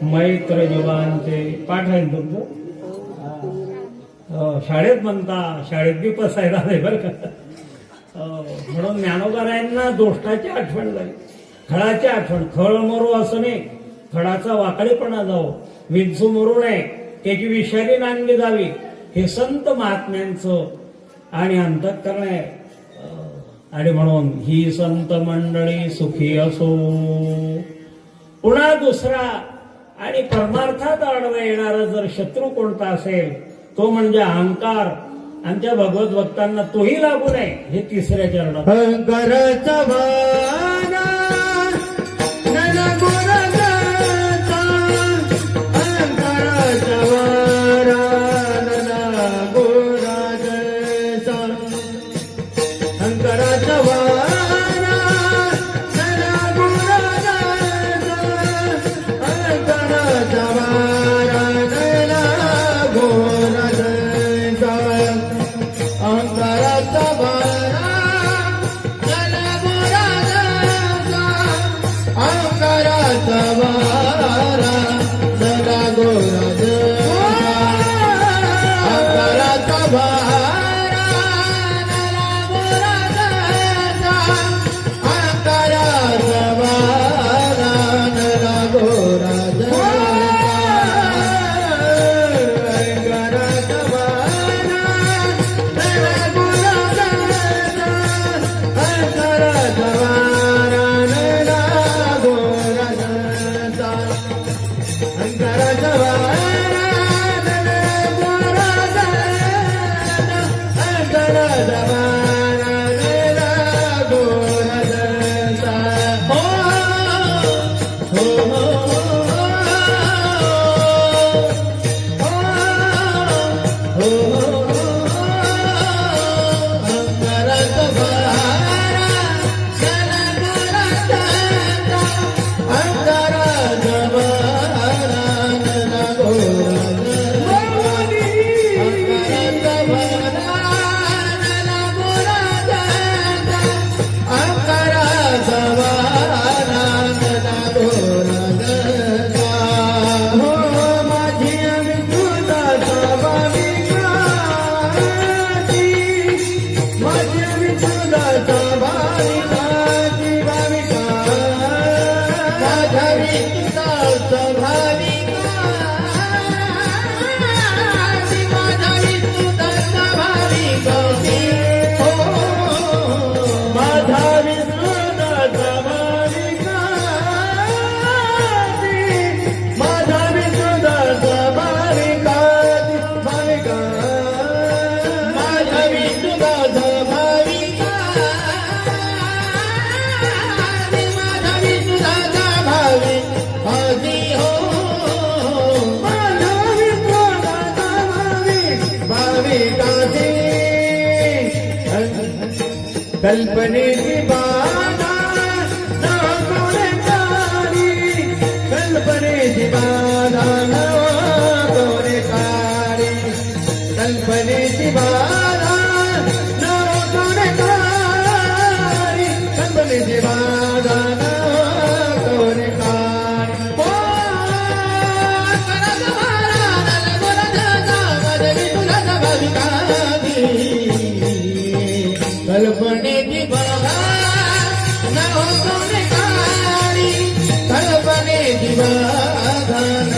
मैत्र जीवांचे. पाठ आहे ना तुमचं? शाळेत म्हणता, शाळेत बी पसायला नाही बरं का. म्हणून ज्ञानोबारायांना दोष्टाची आठवण झाली, खळाची आठवण. खळ मरो असं नाही, खडाचा वाकडेपणा जावो, विंचू मरू नये, त्याची विषारी नांदली जावी. हे संत महात्म्यांचं आणि अंतःकरण आहे. आणि म्हणून ही संत मंडळी सुखी असो. पुन्हा दुसरा आणि परमार्थात आडवा येणारा जर शत्रू कोणता असेल तो म्हणजे अहंकार. आमच्या भगवत भक्तांना तोही लागू नये. हे तिसऱ्या चरणात. अहंकाराचा वारा नला गोराचा, अहंकाराचा वारा नला गोराचा, अहंकाराचा वारा नला गोराचा, अहंकाराचा वारा नला गोराचा, अहंकाराचा वारा नला गोराचा, अहंकाराचा वारा नला गोराचा, अहंकाराचा वारा नला गोराचा, अहंकाराचा वारा नला गोराचा, अहंकाराचा वारा नला गोराचा, अहंकाराचा वारा नला गोराचा, अहंकाराचा वारा नला गोराचा, अहंकाराचा वारा नला गोराचा. हो हो हो हो हो, अहंकाराचा वारा नला गोराचा, अहंकाराचा वारा नला गोराचा, अहंकाराचा वारा नला गोराचा, अहंकाराचा वारा नला गोराचा. हो माझी अविद्युताचा भाविकाची, माझी अविद्युताचा भाविकाची, भाविका माझ्या विद्युताचा भाविकाची, माझ्या विद्युताचा भाविकाची. हो माझ्या विद्युताचा भाविकाची, माझ्या विद्युताचा भाविकाची, भाविका माझ्या विद्युताचा भाविकाची, माझ्या विद्युताचा भाविकाची. हो माझ्या विद्युताचा भाविकाची. कल्पनेची बाधा न कोणेकारी, कल्पनेची बाधा न कोणेकारी, कल्पनेची बाधा न कोणेकारी, कल्पनेची बाधा न कोणेकारी. हो अहंकाराचा वारा नला गोराचा, माझ्या विठुराचा भाविकाची, कल्पनेची बाधा न कोणेकारी, कल्पनेची बाधा न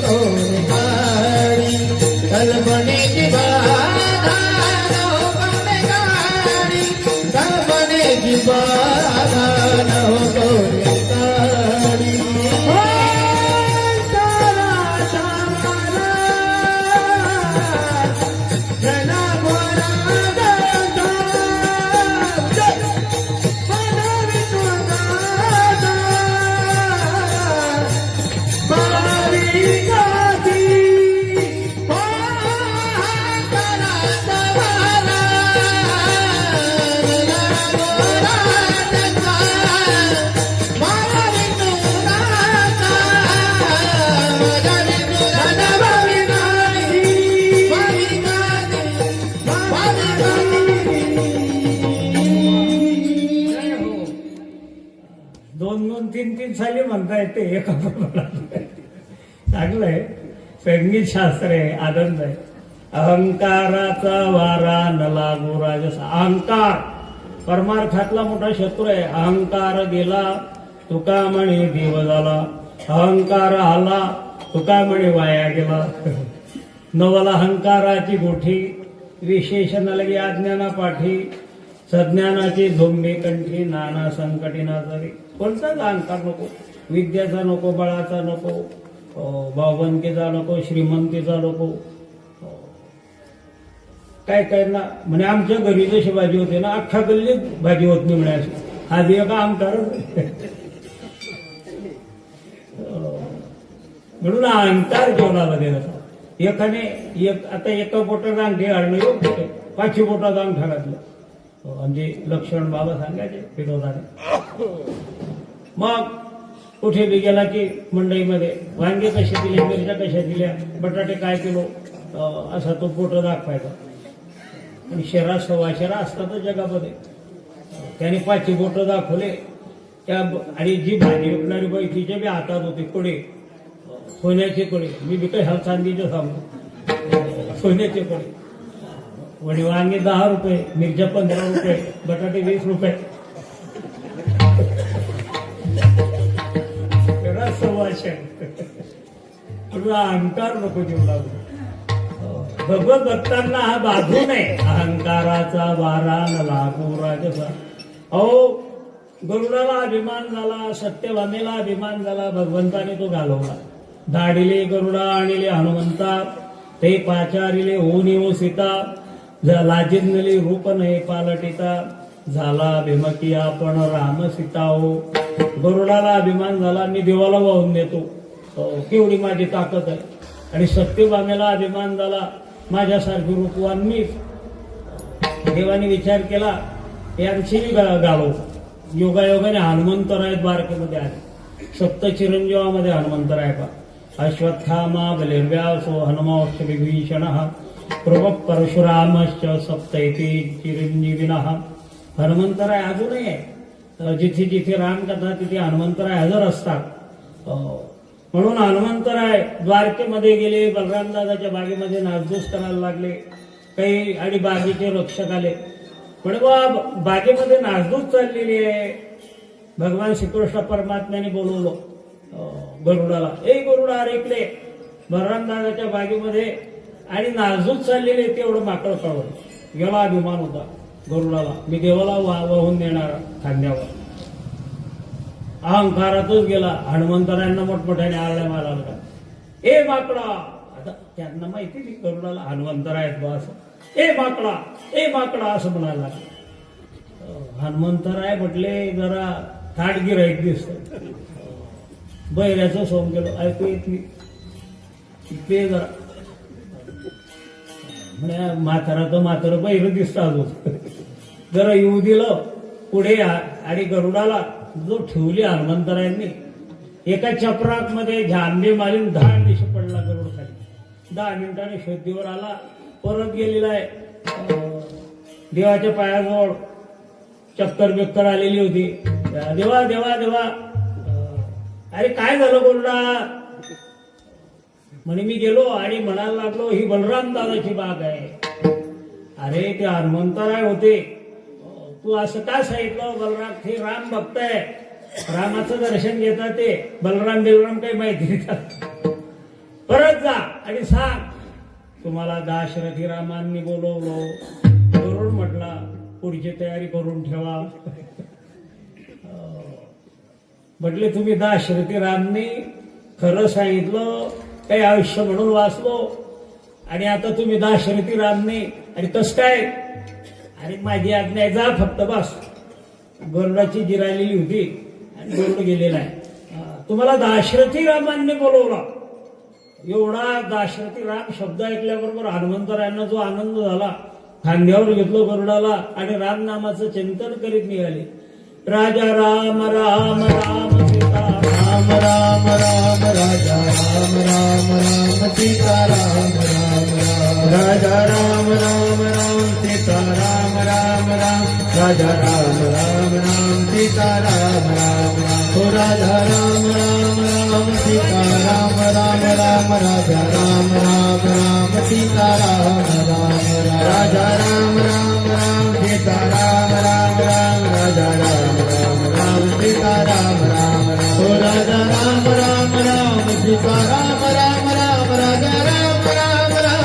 कोणेकारी, कल्पनेची बाधा न कोणेकारी, कल्पनेची बाधा न कोणेकारी. अहंकाराचा वारा 2-2, 3-3 साली म्हणता येते एका प्रमाणात. चांगलंय, संगीत शास्त्र आहे, आनंद आहे. अहंकाराचा वारा न लागू राजस. अहंकार परमार्थातला मोठा शत्रू आहे. अहंकार गेला तुका म्हणे देव झाला, अहंकार आला तुका म्हणे वाया गेला. नवला अहंकाराची गोठी, विशेषण लगे अज्ञाना पाठी, सज्ञानाची झोंबे कंठी, नाना संकटी नाजरी. कोणताच अहंकार नको, विद्याचा नको, बळाचा नको, भावबंदकीचा नको, श्रीमंतीचा नको. काय काय ना म्हणे आमच्या घरी जशी भाजी होते ना, अख्ख्या गल्लीत भाजी होत नाही म्हणे. हा बी एक अहंकार. म्हणून अहंकार जीवनामध्ये नसा. एकाने आता एका बोटात अंगठी घालणं योग्य आहे, 5 बोटात अंगठा घातलं म्हणजे लक्षण बाबा सांगायचे विनोदाने. मग कुठे बी गेला की मंडईमध्ये वांगे कसे दिले, मिरच्या कशा दिल्या, बटाटे काय किलो, असा तो फोटो दाखवायचा. आणि शेरा 1.25 शेरा असतातच जगामध्ये. त्याने 5 बोटं दाखवले त्या, आणि जी भाजी विकणारी बाई तिच्या बी हातात होते कोडे, सोन्याचे कोडे. मी बी काही चांदीचे सांगू, सोन्याचे कोडे. वडी वांगे 10 रुपये, मिरच्या 15 रुपये, बटाटे 20 रुपये. शेरा 1.25 अहंकार नको जीवला. भगवत भक्तांना हा बाधू नये. अहंकाराचा वारा न लागू राजसा. अहो गरुडाला अभिमान झाला, सत्यभामेला अभिमान झाला, भगवंताने तो घालवला. धाडिले गरुडा आणिले हनुमंता, ते पाचारिले होऊन ओ सीता, लाजिनली रूप नाही पालटिता, झाला भीमकी आपण राम सीता हो. गरुडाला अभिमान झाला, मी देवाला वाहून देतो, केवढी माझी ताकद आहे. आणि सत्यभामेला अभिमान झाला, माझ्यासारखी रूपवान मीच. देवाने विचार केला यांची गाळो. योगायोगाने हनुमंतराय द्वारकेमध्ये आले. सप्त चिरंजीवामध्ये हनुमंतराय पा. अश्वत्थामा बलिर्व्यासो हनुमाश्च विभीषण, प्रभ परशुरामश्च सप्तैते चिरंजीविनः. हनुमंतराय अजूनही आहे. जिथे जिथे रामकथा तिथे हनुमंतराय हजर असतात. म्हणून हनुमंतराय द्वारकेमध्ये गेले. बलरामदादाच्या बागेमध्ये नासधूस करायला लागले काही, आणि बागेचे रक्षक आले. पण बागेमध्ये नासधूस चाललेली आहे. भगवान श्रीकृष्ण परमात्म्याने बोलवलं गरुडाला, ए गरुडा अरे इकडे. बलरामदादाच्या बागेमध्ये आणि नासधूस चाललेले तेवढं माकड कळवलं. गेला अभिमान होता गरुडाला, मी देवाला वाहून देणार खांद्यावर. अहंकारातच गेला. हनुमंतरायांना मोठमोठ्याने आरड्या मारायला लागला, ए माकडा. आता त्यांना माहिती नाही गरुडाला हनुमंतराय असं. ए माकडा, ए माकडा असं म्हणायला लागला. हनुमंतराय म्हटले जरा थाट गिराईक दिसत. बैऱ्याचं सोंग गेलो, ऐकू येत नाही ते जरा. म्हणजे म्हातारं बैर दिसतं अजून. जरा येऊ दिलं पुढे, आणि गरुडाला जो ठेवली हनुमंतरायांनी एका चपराक मध्ये झांबे मारून 10 दिशे पडला गरुड खाली. 10 मिनिटांनी शुद्धीवर आला, परत गेलेला आहे. देवाच्या पायाजवळ चक्कर बिक्कर आलेली होती. देवा देवा देवा, अरे काय झालं गरुडा. म्हणे मी गेलो आणि म्हणायला लागलो ही बलराम दादाची बाग आहे. अरे ते हनुमंतराय होते, तू असं का सांगितलं. बलराम हे राम भक्त आहे, रामाचं दर्शन घेतात ते. बलराम काही माहिती देतात. परत जा आणि सांग तुम्हाला दाशरथी रामांनी बोलवलं. गरुड म्हटला पुढची तयारी करून ठेवा. म्हटले तुम्ही दाशरथी रामनी खरं सांगितलं, काही आयुष्य म्हणून वाचलो, आणि आता तुम्ही दाशरथी रामने, आणि कसं काय. अरे माझी आज्ञा जा फक्त बस. गरुडाची जिरालेली होती आणि गरुड गेलेला आहे. तुम्हाला दाशरथी रामांनी बोलवला. एवढा दाशरथी राम शब्द ऐकल्याबरोबर हनुमंतरायांना जो आनंद झाला, खांद्यावर घेतलं गरुडाला आणि राम नामाचं चिंतन करीत निघाले. राजा राम राम राम सीता राम राम राम, राजा राम राम राम सीता राम राम राम, राजा राम राम राम सीता राम राम राम राजा राम राम राम सीता राम राम राम हो राजा राम राम राम सीता राम राम राम राजा राम राम राम सीता राम राम राम राजा राम राम राम सीता राम राम राम राजा राम राम राम सीता राम राम राम हो राजा राम राम राम सीता राम राम राम राजा राम राम राम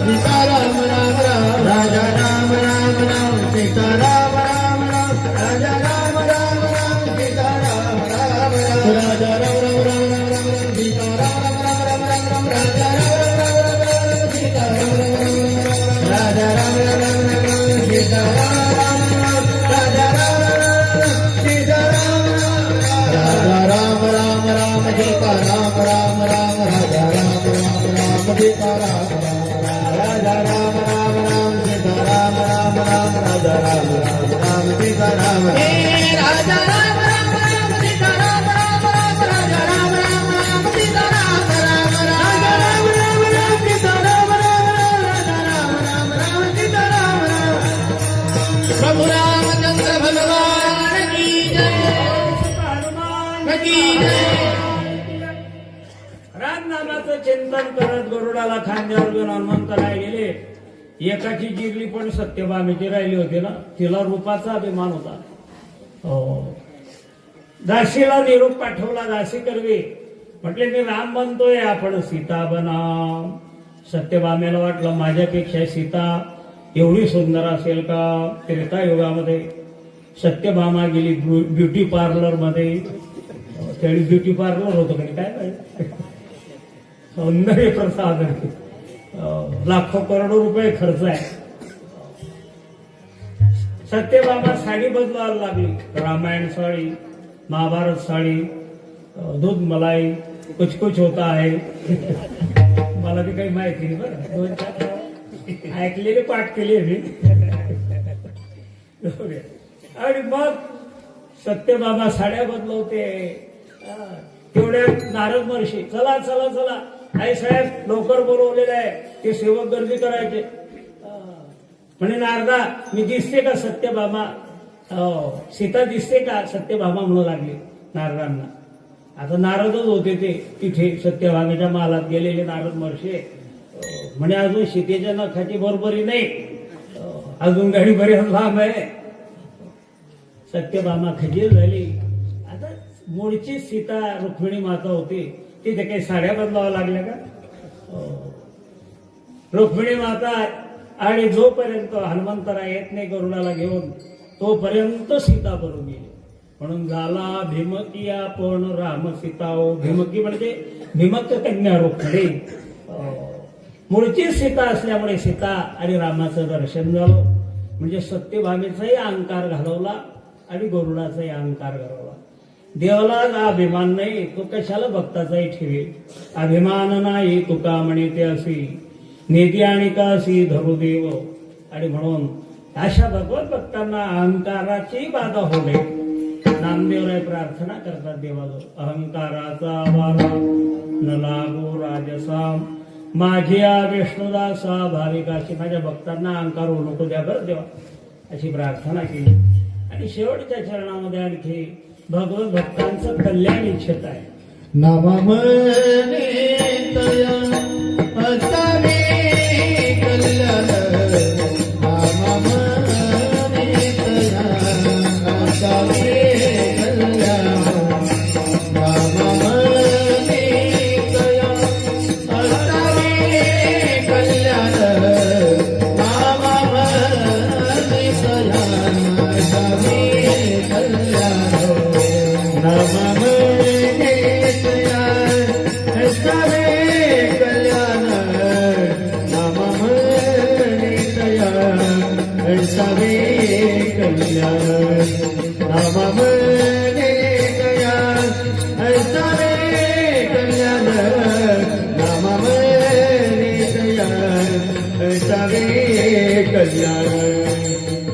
सीता राम राम राम राजा राम राम राम सीता राम राम राम राजा राम राम राम सीता राम राम राम राजा राम राम राम राम राम सीता राम राम राम राम राम राजा राम राम राम राम सीता राम राम राम राजा राम राम राम राम सीता राम राम राजा राम राम सीता राम राजा राम राम राम सीता राम राम राम राजा राम राम राम सीता राम राम राजा राम राम राम सीता राम राम राम राजा राम राम राम सीता राम राजा राम राम राम सीता राम राम राम राजा राम राम राम सीता राम राम राजा राम राम राम सीता राम राम राजा राम राम राम सीता राम राम प्रभु रामचंद्र भगवान की जय की जय रामनामाचं चिंतन करत गरुडाला खांद्यावर घेऊन हनुमंतराय गेले. एकाची जिरली पण सत्यभामेची राहिली होती ना, तिला रूपाचा अभिमान होता. दासीला निरोप पाठवला. दासी करवी म्हटले मी राम बनतोय, आपण सीता बना. सत्यभामेला वाटलं माझ्यापेक्षा सीता एवढी सुंदर असेल का. त्रेतायुगामध्ये सत्यभामा गेली ब्युटी पार्लर मध्ये. त्यावेळी ब्युटी पार्लर होतं का काय पाहिजे, सौंदर्य प्रसाधन, लाखो करोडो रुपये खर्च आहे. सत्यभामा साडी बदलायला लागली. रामायण साडी, महाभारत साडी, दूध मलाई, कुछ कुछ होता आहे. मला बी काही माहिती नाही बरं, 2-4 ऐकलेले पाठ केले मी. आणि मग सत्यभामा साड्या बदलवते. तेवढ्या नारद महर्षी चला चला चला, आई साहेब लवकर बोलवलेलं आहे, ते सेवक गर्दी करायचे. म्हणे नारदा मी दिसते का सत्यभामा, सीता दिसते का. सत्यभामा म्हणू लागली नारदांना. आता नारदच होते ते तिथे सत्यभामेच्या महालात गेलेले नारद महर्षी. म्हणे अजून सीतेच्या नखाची बरोबरी नाही, अजून गाडी बरीच लांब आहे. सत्यभामा खजील झाली. आता मूळची सीता रुक्मिणी माता होती, तिथे काही साड्या बदलाव्या लागल्या का. रुक्मिणी माता आणि जोपर्यंत हनुमंतराय येत नाही गरुडाला घेऊन, तोपर्यंत सीता बरून गेली. म्हणून झाला भीमकी आपण राम सीता. भीमकी म्हणजे भीमक कन्या रुक्मिणी. मूळची सीता असल्यामुळे सीता आणि रामाचं दर्शन झालं. म्हणजे सत्यभामेचाही अहंकार घालवला आणि गरुडाचाही अहंकार घालवला. देवाला अभिमान नाही, तो कशाला भक्ताचाही ठेवे. अभिमान नाही तुका म्हणे ते असी, निधी आणि कासी धरू देव. आणि म्हणून अशा भगवत भक्तांना अहंकाराची बाधा होऊ नये. नामदेवराय प्रार्थना करतात देवाजवळ, अहंकाराचा वारा न लागो राजसा, माझ्या विष्णुदासा भाविकाशी. माझ्या भक्तांना अहंकार होऊ नको द्या बरं देवा, अशी प्रार्थना केली. आणि शेवटच्या चरणामध्ये आणखी भगवत भक्तांचं कल्याण इच्छित आहे. नाममने तया असावे कल्याण, नाममने तया असावे कल्याण, नाममने तया असावे कल्याण, नाममने तया असावे कल्याण, नाममने तया असावे कल्याण, नाममने तया असावे कल्याण, नाममने तया असावे कल्याण, नाममने तया असावे कल्याण.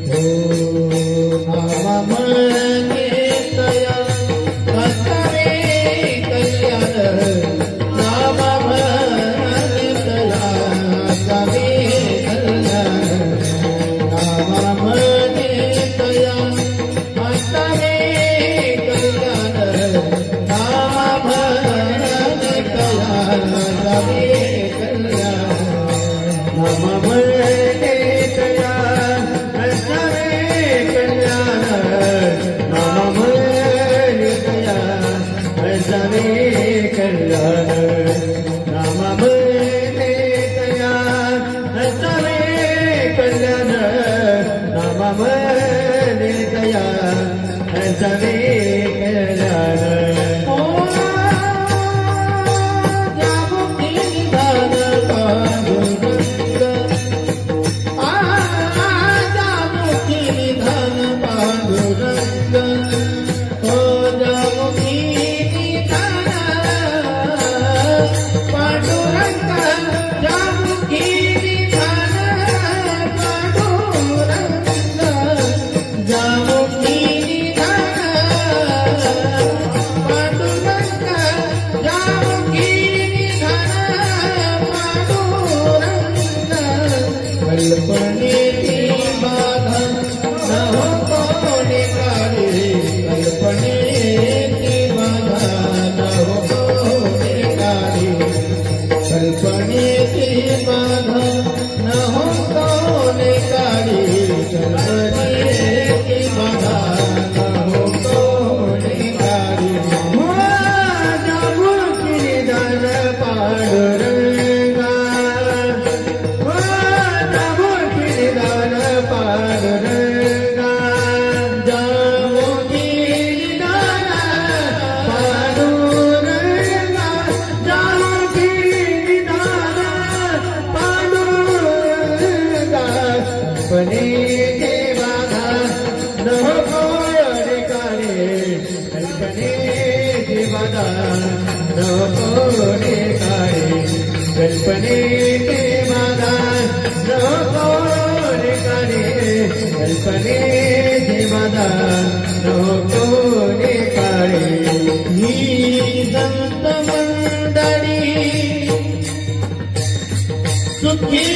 हो नाममने तया कल्पनेची बाधा नको रे काळी कल्पनेची बाधा नको रे काळी कल्पनेची बाधा नको रे काळी ही संत मंडळी सुखी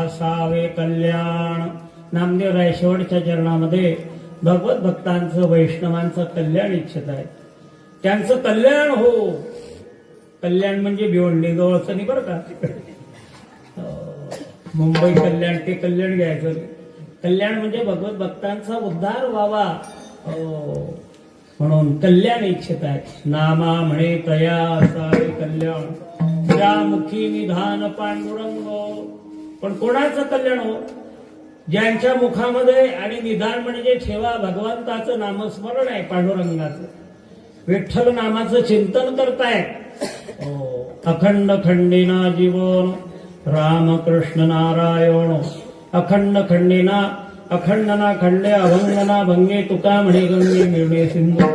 असावे कल्याण. नामदेवराय शेवटच्या चरणामध्ये भगवत भक्तांचं वैष्णवांचं कल्याण इच्छित आहे. त्यांचं कल्याण हो. कल्याण म्हणजे भिवंडी जवळचं नाही बरं का. मुंबई कल्याण ते कल्याण घ्यायचं. कल्याण म्हणजे भगवत भक्तांचा उद्धार व्हावा म्हणून कल्याण इच्छित आहे. नामा म्हणे तया असावे कल्याण, ज्या मुखी निधान पांडुरंग. पण कोणाचं कल्याण हो? ज्यांच्या मुखामध्ये आणि निधान म्हणजे ठेवा भगवंताचं नामस्मरण आहे, पांडुरंगाचं विठ्ठल नामाचं चिंतन करतायत. अखंड खंडेना जीवन रामकृष्ण नारायण. अखंड खंडेना अखंडना खंडे अभंगना भंगे तुका म्हणे गंगे मिळणे सिंधू.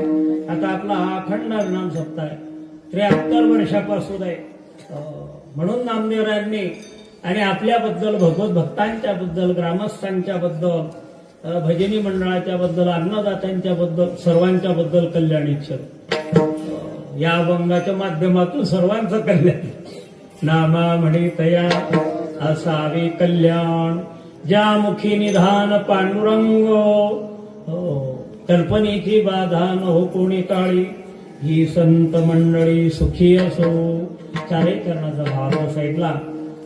आता आपला हा अखंड नाम सप्ताह आहे, 73 वर्षापासून आहे. म्हणून नामदेवरायांनी आणि आपल्याबद्दल भगवत भक्तांच्या बद्दल ग्रामस्थांच्या बद्दल भजनी मंडळाच्या बद्दल अन्नदात्यांच्या बद्दल सर्वांच्या बद्दल कल्याण इच्छित. या अभंगाच्या माध्यमातून सर्वांचं कल्याण. नामा म्हणे तया असावे कल्याण, ज्या मुखी निधान पांडुरंग. कल्पनेची बाधा न हो कोणी काळी, ही संत मंडळी सुखी असो. चारही चरणाचा भाव साईडला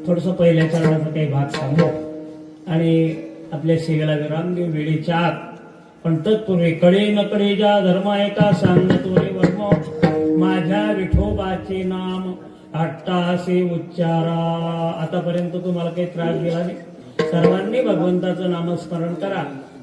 थोडस पहिल्या चरणाचा काही भाग सांगू आणि आपल्या सेवेला विराम देऊ वेळेच्या आत. पण तत्पूर्वी कडे न कडे ज्या धर्म एका सांगतो रे वर्म, माझ्या विठोबाचे नाम अट्टासे उच्चारा. आतापर्यंत तुम्हाला काही त्रास दिला नाही. सर्वांनी भगवंताचं नामस्मरण करा.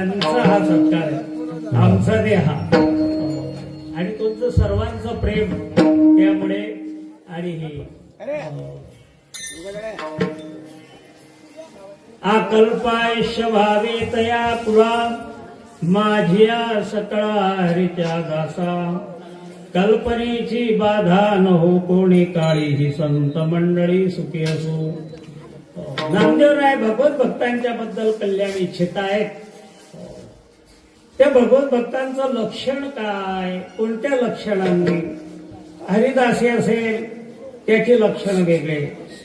त्यांचा हा सत्कार आहे, आमचा दे हा. आणि तुमचं सर्वांचं प्रेम त्यामुळे. आणि हे अकल्पायुष्य व्हावे तया पुरा माझिया सकळा हरीच्या दासा. कल्पनेची बाधा न हो कोणी काळी ही संत मंडळी सुखी असो. नामदेवराय भगवत भक्तांच्या बद्दल कल्याण इच्छित आहेत. त्या भगवत भक्तांचं लक्षण काय, कोणत्या लक्षणांनी. हरिदासी असेल त्याची लक्षण वेगळे,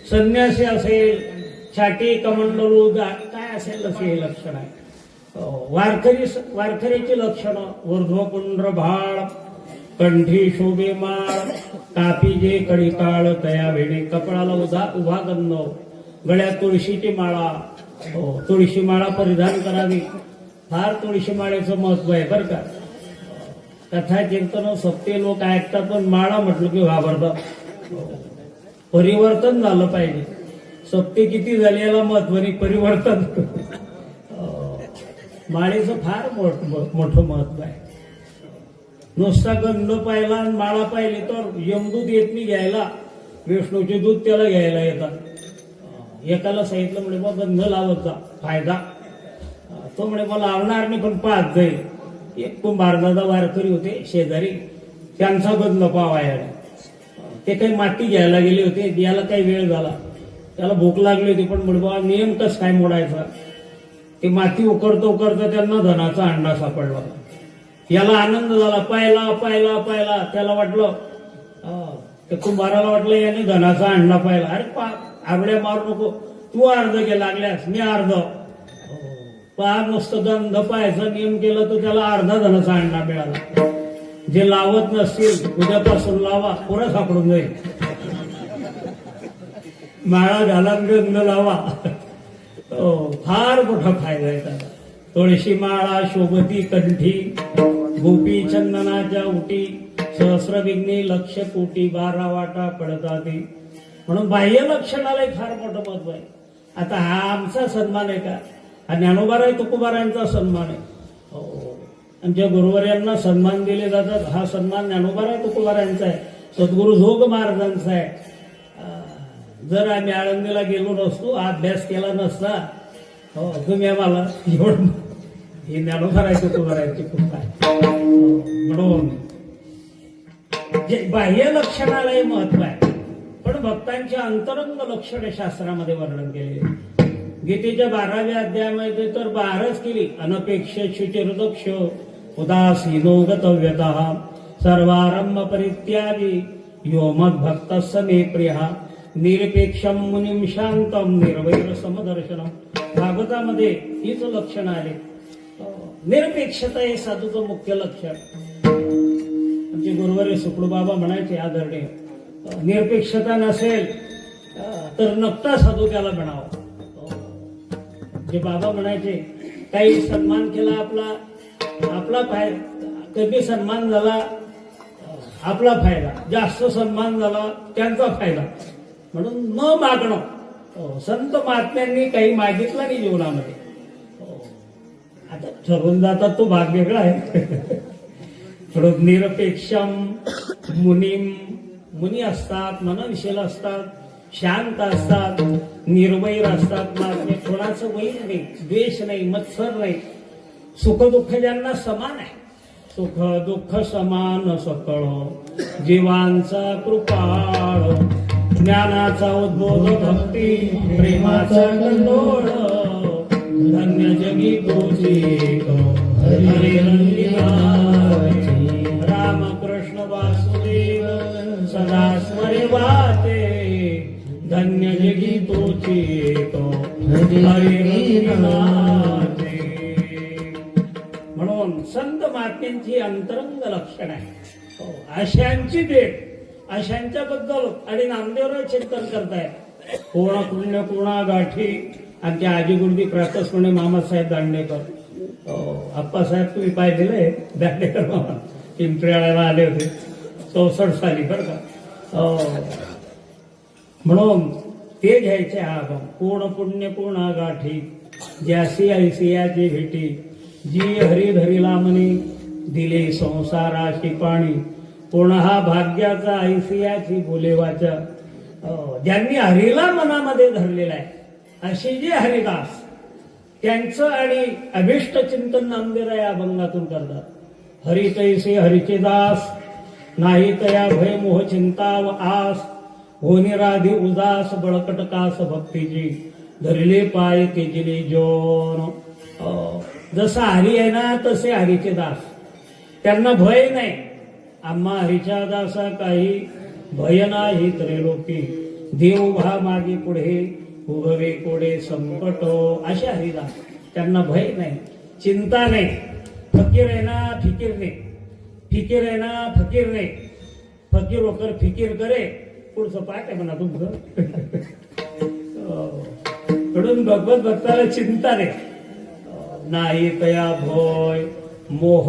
संन्यासी असेल छाटी कमंडलू काय असेल असे हे लक्षण आहे. वारकरीची लक्षणं ऊर्ध्वपुंड्र भाळ, कंठी शोभे माळ, कापी जे कडी काळ तया वेणे, कपाळाला उभा गंध, गळ्यात तुळशीची माळा. तुळशी माळा परिधान करावी. फार तुळशी माळेचं महत्व आहे बरं का. कथा कीर्तन सत्य लोक ऐकतात पण माळा म्हटलं की घाबरतात. परिवर्तन झालं पाहिजे. सत्य किती झाले याला महत्व नाही, परिवर्तन. माळेचं फार मोठं महत्व आहे. नुसता गंध पाहिला आणि माळा पाहिली तर यमदूत येत नाही घ्यायला, विष्णूचे दूध त्याला घ्यायला येतात. एकाला सांगितलं म्हणे मग गंध लावत जा, फायदा. तो म्हणे मला लावणार नाही पण पाहत जाईल. एक कुंभारदादा वारकरी होते शेजारी, त्यांचा गंध पावायला ते काही माती घ्यायला गेले होते. याला काही वेळ झाला, त्याला भूक लागली होती पण म्हणे बाबा नियम कस काय मोडायचा. ते माती उकरतो त्यांना धनाचा अंडा सापडला. याला आनंद झाला, पाहिला पाहिला पाहिला. त्याला वाटलं, ते कुंभाराला वाटलं याने धनाचा अंडा पाहिला. अरे आरड्या मारू नको, तू अर्ध घे लागल्यास मी अर्ध. पार नुसतं गंध पाहायचा नियम केलं तर त्याला अर्धा धनाचा अंडा मिळाला. जे लावत नसतील उद्यापासून लावा, पुरा सापडून जाईल. माळा घाला गंध लावा. फार मोठा फायदा आहे त्याला. तुळशी माळा शोभती कंठी, गोपी चंदनाच्या उटी, सहस्रविघ्ने लक्ष कोटी, 12 वाटा पडताती. म्हणून बाह्य लक्षणालाही फार मोठं महत्व आहे. आता हा आमचा सन्मान आहे का? हा ज्ञानोबाराय तुकोबारायांचा सन्मान आहे. आमच्या गुरुवर्यांना सन्मान दिले जातात. हा सन्मान ज्ञानोबाराय तुकोबारायांचा आहे, सद्गुरु जोग महाराजांचा आहे. जर आम्ही आळंदीला गेलो नसतो, अभ्यास केला नसता, तुम्ही आम्हाला एवढं हे ज्ञानोबाराय तुकोबारायांची कृपा आहे. म्हणून बाह्य लक्षणालाही महत्व आहे, पण भक्तांची अंतरंग लक्षणे शास्त्रामध्ये वर्णन केलेले. गीतेच्या 12व्या अध्यायामध्ये तर 12च केली. अनपेक्ष शुचिर्दक्ष उदासीनो गतव्यतः सर्वारंभ परित्यागी यो मद्भक्तः मे प्रियः निरपेक्षम मुनिम शांतम निर्वैर समदर्शनम. भागवतामध्ये हीच लक्षण आले. निरपेक्षता हे साधूचं मुख्य लक्षण. आमचे गुरुवारी सुकडूबाबा म्हणायचे आदरणीय, निरपेक्षता नसेल तर नकटा साधू त्याला म्हणावं. जे बाबा म्हणायचे काही सन्मान केला आपला फायदा, कमी सन्मान झाला आपला फायदा, जास्त सन्मान झाला त्यांचा फायदा. म्हणून न मागणं. संत महात्म्यांनी काही मागितलं नाही जीवनामध्ये. आता ठरवून जातात तो भाग वेगळा आहे. थोडं निरपेक्षम मुनीम, मुनी असतात, मननशील असतात, शांत असतात, निर्वैर असतात. महात्मे कोणाचं वैर नाही, द्वेष नाही, मत्सर नाही. सुख दुःख ज्यांना समान आहे, सुख दुःख समान सकळ, जीवांचा कृपाळ, ज्ञानाचा उद्बोध भक्ती, प्रेमाचा कंदोळ, धन्य जगी तोची हरी रंगिनाची. रामकृष्ण वासुदेव सदा स्मरे वाते, धन्य जगी तोची हरी रंगिनाची. म्हणून संत महात्म्यांची अंतरंग लक्षण आहे. अशांची भेट, अशांच्या बद्दल आणि नामदेवराव चिंतन करतायत. पूर्ण पुण्य पूर्णा गाठी. आमच्या आजी गुरुजी प्रातस्मरणी मामासाहेब दांडेकर, आप्पासाहेब तुम्ही पाहिलेले दांडेकर मामा पिंपळ्याला आले होते 64 साली बरं का. म्हणून ते घ्यायचे. हा पूर्ण पुण्य पूर्णा गाठी, ज्यासी ऐसियाची भेटी, जी हरी धरिला म्हणे दिले संसाराशी पाणी पुन्हा भाग्याचा ऐसियाची बोले वाचा. ज्यांनी हरीला मनामध्ये धरलेला आहे असे जे हरिदास त्यांचं आणि अभिष्ट चिंतन नामदेव या अभंगातून करतात. हरी तैसे हरीचे दास नाही तया भय मोह चिंता व आस होनी राधी उदास बळकट कास भक्तीची धरले पाय तेजिले जोन. जसा हरी आहे ना तसे हरीचे दास, त्यांना भय नाही. आम्हा हरीच्या दासा काही भय नाही त्रैलोकी देव भा मागे पुढे उभवे कोडे संकट. असे हरिदास, त्यांना भय नाही, चिंता नाही. फकीर आहे ना फिकीर नाही, फिकीर आहे ना फकीर नाही. फकीर होकर फिकीर करे. पुढचं पाठ आहे म्हणा तुमचं. कडून भगवत भक्ताला चिंता नाही. नाही तया भय मोह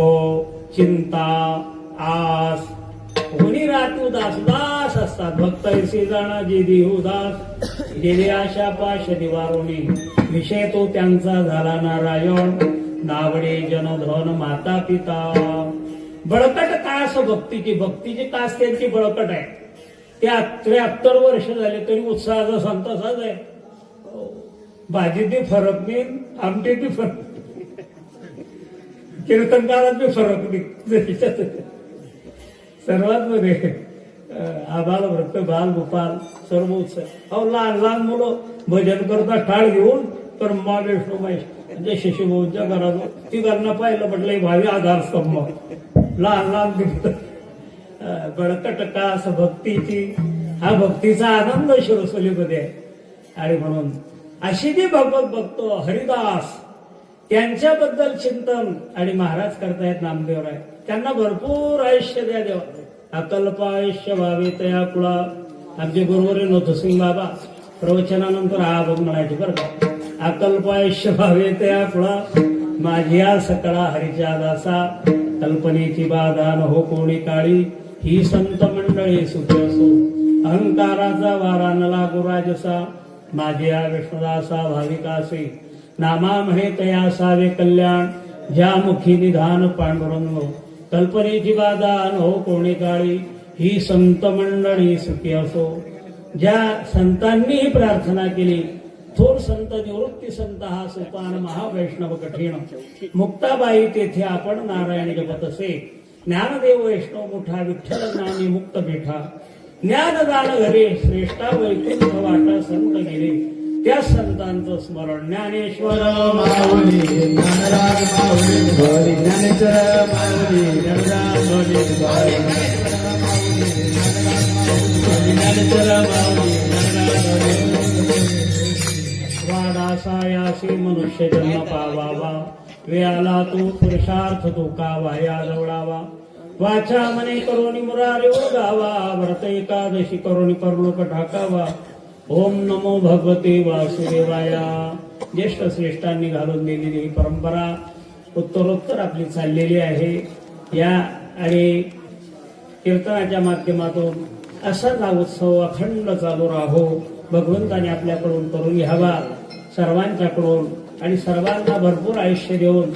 चिंता आस कोणी राहत उदास. उदास असतात भक्त ऐसे जाणा जे देह उदास गेले आशा पाश दिवारोणी विषय तो त्यांचा झाला नारायण नावडे जनधन माता पिता. बळकट कास भक्तीची, भक्तीची कास त्यांची बळकट आहे. ते 73 वर्ष झाले तरी उत्साहाचा संतसाच आहे. भाजीत बी फरक नाही, आमटीत बी फरक, कीर्तनकारात बी फरक नाही. सर्वात मध्ये आबाल वृत्त बाल गोपाल सर्व उत्सव. अहो लहान लहान मुलं भजन करता टाळ घेऊन तर मा विष्णू महेश म्हणजे शशीभाऊंच्या घरात ती घरनं पाहिलं म्हटलं भावी आधारस्तंभ. लहान लहान बळकट कास भक्तीची, हा भक्तीचा आनंद शिरसोलीमध्ये आहे. आणि म्हणून अशी जी भगवत बघतो हरिदास त्यांच्याबद्दल चिंतन आणि महाराज करतायत नामदेवराय. त्यांना भरपूर आयुष्य द्या देवा. अकल्प आयुष्य व्हावे तया कुळा. आमचे गुरुवारी नोथसिंग बाबा प्रवचनानंतर हा अभंग म्हणायचे बरं का. अकल्प आयुष्य व्हावे तया कुळा माझ्या सकळा हरिच्या दासा कल्पनेची बाधा न हो कोणी काळी ही संत मंडळी सुखी असो अहंकाराचा वारा न लागो राजसा माझ्या विष्णुदासा भाविकासे नामा म्हणे तया असावे कल्याण ज्या मुखी निधान पांडुरंग कल्पनेची बाधा न हो कोणी काळी ही संत मंडळी सुखी असो. ज्या संतांनी ही प्रार्थना केली थोर संत निवृत्ती संत हा सोपान महावैष्णव कठीण मुक्ताबाई तेथे आपण नारायण जपत असे ज्ञानदेव वैष्णव मोठा विठ्ठल ज्ञानी मुक्त बेठा ज्ञानदान घरे श्रेष्ठा वैकुंठ वाटा संत गेले त्या संतांचं स्मरण. ज्ञानेश्वर माऊली ज्ञानराज माऊली गौरी ज्ञानेश्वर माऊली ज्ञानराज माऊली गौरी ज्ञानेश्वर माऊली वाडासायासी मनुष्य जन्म पावावा वेळाला तू पुरुषार्थ तो का वाया जवळावा वाचा मने करोनी मुरारी गावा व्रत एकादशी करोनी परलोक ठाकावा. ओम नमो भगवते वासुदेवाया. ज्येष्ठ श्रेष्ठांनी घालून दिलेली ही परंपरा उत्तरोत्तर आपली चाललेली आहे. या आणि कीर्तनाच्या माध्यमातून असाच हा उत्सव अखंड चालू राहो भगवंताने आपल्याकडून करून घ्यावा सर्वांच्याकडून आणि सर्वांना भरपूर आयुष्य देऊन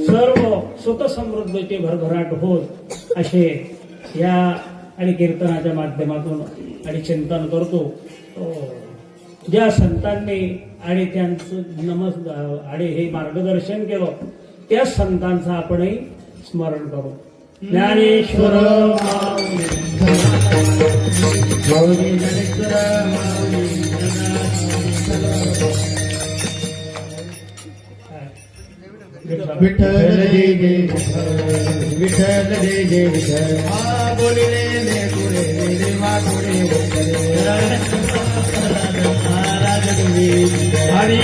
सर्व सुख समृद्धीचे भरभराट होत असे या आणि कीर्तनाच्या माध्यमातून आणि चिंतन करतो. ज्या संतांनी आणि त्यांचं आणि हे मार्गदर्शन केलं त्या संतांचं आपणही स्मरण करू. ज्ञानेश्वर गौरी ज्ञानेश्वर माऊली विठ्ठल जय जय विठ्ठल जय जय विठ्ठल. हा बोलिले ने पुढे देवा पुढे महाराज तुम्ही हरी